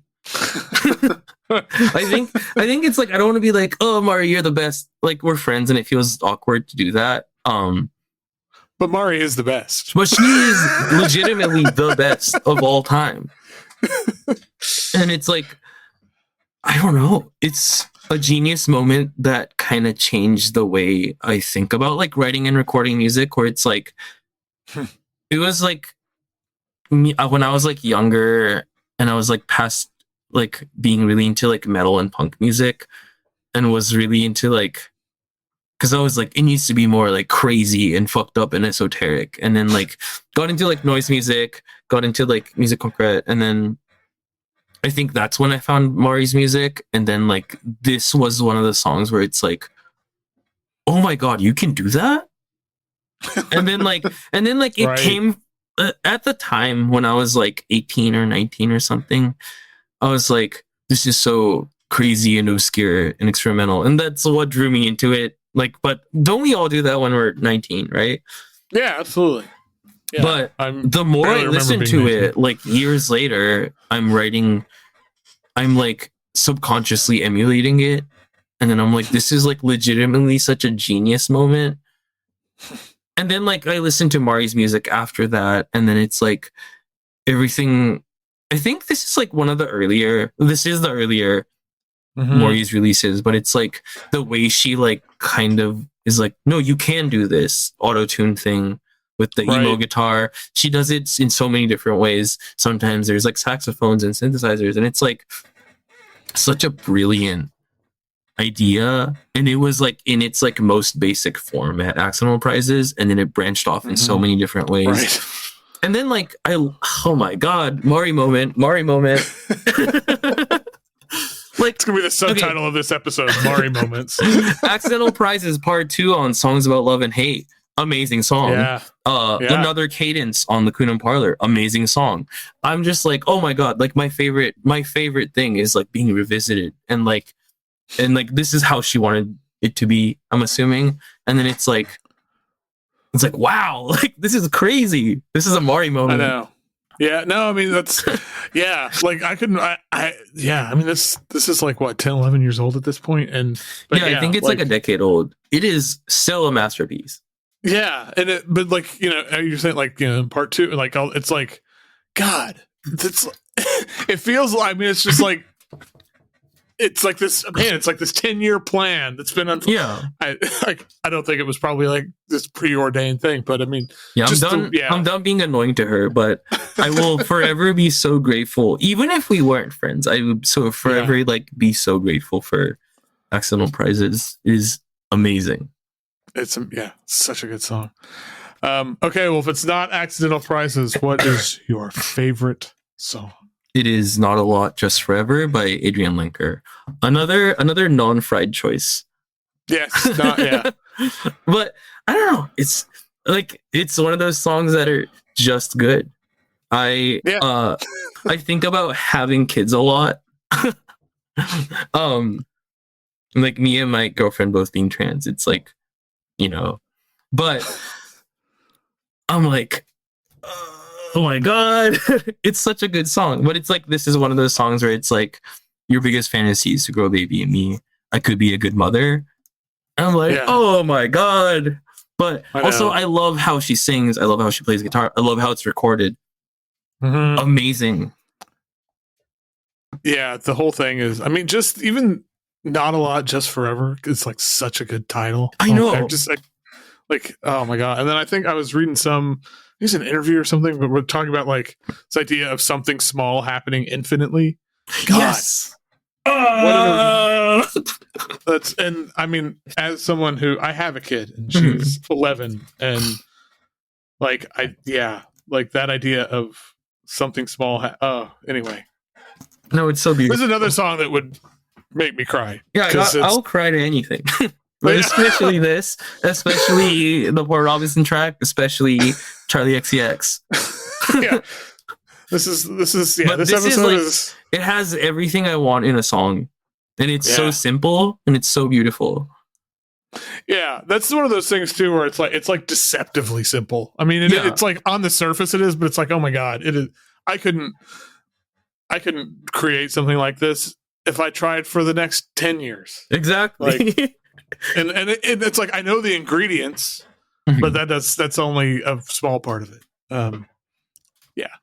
I think it's like I don't want to be like, oh Mari, you're the best, like we're friends and it feels awkward to do that. But Mari is the best. But she is legitimately the best of all time. And it's like, I don't know, it's a genius moment that kind of changed the way I think about like writing and recording music, where it's like it was like me, when I was like younger and I was like past like being really into like metal and punk music and was really into like, because I was like, it needs to be more like crazy and fucked up and esoteric, and then like got into like noise music, got into like music concrete, and then I think that's when I found Mari's music. And then like this was one of the songs where it's like, oh my god, you can do that. And then like it right. came at the time when I was like 18 or 19 or something. I was like, this is so crazy and obscure and experimental, and that's what drew me into it. Like, but don't we all do that when we're 19, right? Yeah, absolutely. Yeah, but the more I listen to 19. it, like years later, I'm like subconsciously emulating it, and then I'm like, this is like legitimately such a genius moment. And then like I listened to Mari's music after that, and then it's like everything. I think this is like the earlier Mari's releases, but it's like the way she like kind of is like, no, you can do this auto-tune thing with the emo guitar. She does it in so many different ways. Sometimes there's like saxophones and synthesizers, and it's like such a brilliant idea. And it was like in its like most basic form at Accidental Prizes, and then it branched off in so many different ways. Right. And then like oh my god, Mari moment. Like, it's gonna be the subtitle of this episode, Mari moments. Accidental Prizes Part 2 on Songs About Love and Hate. Amazing song. Yeah. Another Cadence on Lacuna Parlor. Amazing song. I'm just like, oh my god, like my favorite thing is like being revisited, and like this is how she wanted it to be, I'm assuming. And then it's like wow, like this is crazy. This is a Mari moment. I know. Yeah, no, I mean that's like I mean this is like what, 10, 11 years old at this point, and I think it's like a decade old. It is still a masterpiece. Yeah, and but like, you know, you're saying like, you know, part 2, like it's like, god, it's it feels like, I mean, it's just like it's like this 10-year plan that's been I don't think it was probably like this preordained thing, but I mean, I'm done being annoying to her, but I will forever be so grateful. Even if we weren't friends, I would forever like be so grateful for Accidental Prizes. It is amazing. It's such a good song. Okay, well, if it's not Accidental Prices, what is your favorite song? It is Not a Lot, Just Forever by Adrian Lenker. Another non-fried choice. Yes, yeah. But I don't know. It's like it's one of those songs that are just good. I think about having kids a lot. Like me and my girlfriend both being trans. It's like, but I'm like, oh my god, it's such a good song. But it's like this is one of those songs where it's like your biggest fantasy is to grow a baby and me. I could be a good mother. And I'm like, oh my god. But also I love how she sings. I love how she plays guitar. I love how it's recorded. Mm-hmm. Amazing. Yeah, the whole thing is, I mean, just even Not a Lot, Just Forever. It's like such a good title. I know. I'm just like, oh my god. And then I think I was reading an interview or something, but we're talking about like this idea of something small happening infinitely. God. Yes. And I mean, as someone who I have a kid and she's 11, and like like that idea of something small. Anyway. No, it's so beautiful. This is another song that would make me cry. Yeah, I'll cry to anything. But especially this, especially the Poor Robinson track, especially Charli XCX. Yeah. This episode is it has everything I want in a song. And it's so simple and it's so beautiful. Yeah, that's one of those things too where it's like deceptively simple. I mean, it's like on the surface it is, but it's like, oh my god, it is. I couldn't create something like this if I tried for the next 10 years. Exactly. Like, and it's like I know the ingredients, but that's only a small part of it.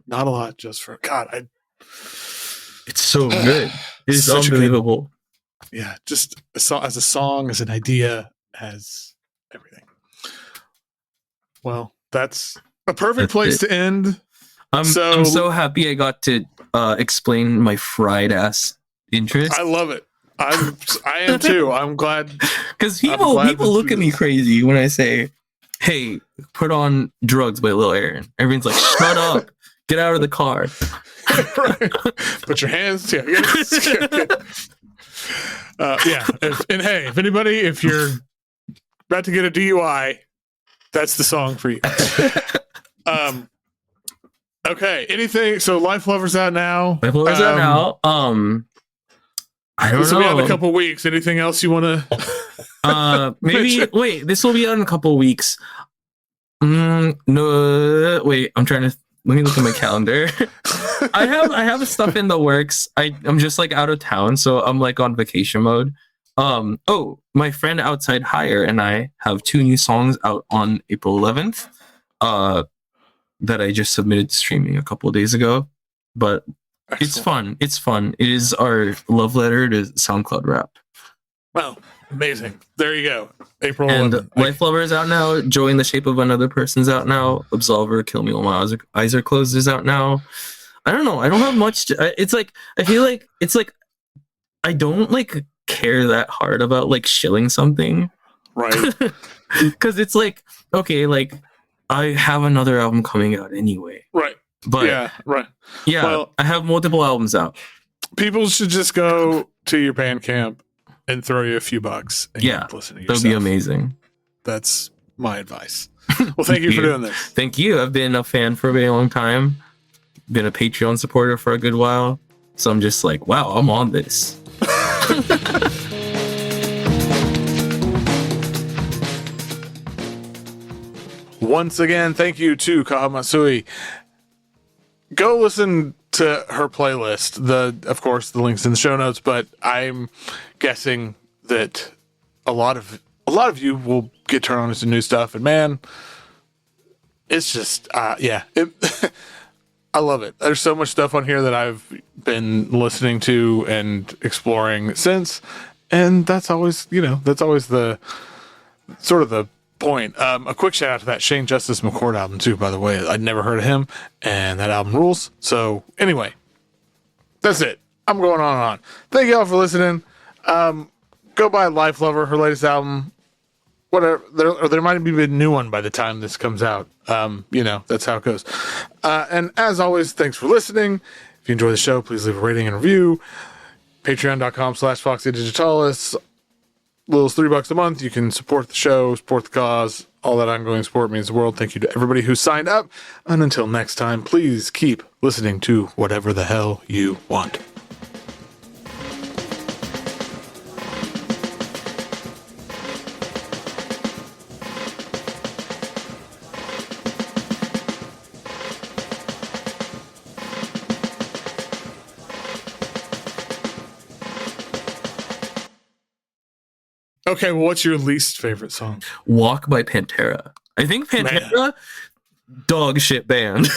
Not a lot, just for God. It's so good. It's unbelievable. Just as a song, as an idea, as everything. Well, that's a perfect place to end. I'm so happy I got to explain my fried ass interest. I love it. I am too. I'm glad because people look at me crazy when I say, "Hey, put on Drugs" by Lil Aaron. Everyone's like, "Shut up! Get out of the car!" Right. Put your hands. Yeah. If anybody, if you're about to get a DUI, that's the song for you. Okay. Anything? So, Life Lover's out now. Life Lover's out now. I don't know. This will be out in a couple weeks. Anything else you want to? Maybe. Wait. This will be out in a couple weeks. No. Wait. I'm trying to. Let me look at my calendar. I have stuff in the works. I'm just like out of town, so I'm like on vacation mode. My friend Outside Higher and I have 2 new songs out on April 11th. That I just submitted to streaming a couple of days ago. But Excellent. It's fun. It is our love letter to SoundCloud rap. Wow, amazing. There you go. April 11th. And Life Lover is out now. Joy in the Shape of Another Person's out now. Absolver, Kill Me While My Eyes Are Closed is out now. I don't know. I don't have much it's like, I feel like it's like I don't like care that hard about like shilling something. Right. Because it's like, okay, like I have another album coming out anyway. Right. But right. Yeah, well, I have multiple albums out. People should just go to your Bandcamp and throw you a few bucks and listen to yourself. That'll be amazing. That's my advice. Well, thank you for doing this. Thank you. I've been a fan for a very long time. Been a Patreon supporter for a good while. So I'm just like, wow, I'm on this. Once again, thank you to Kaho Matsui. Go listen to her playlist. Of course, the link's in the show notes, but I'm guessing that a lot of you will get turned on to new stuff. And man, it's just, I love it. There's so much stuff on here that I've been listening to and exploring since. And that's always the sort of the point. A quick shout out to that Shane Justice McCord album too, by the way. I'd never heard of him, and that album rules. So anyway, that's it. I'm going on and on. Thank you all for listening. Go buy Life Lover, her latest album. whatever. There might be a new one by the time this comes out. That's how it goes. And as always, thanks for listening. If you enjoy the show, please leave a rating and review. Patreon.com/Foxy Digitalis. Little's $3 a month. You can support the show, support the cause. All that ongoing support means the world. Thank you to everybody who signed up. And until next time, please keep listening to whatever the hell you want. Okay, well, what's your least favorite song? Walk by Pantera. I think Pantera, dog shit band.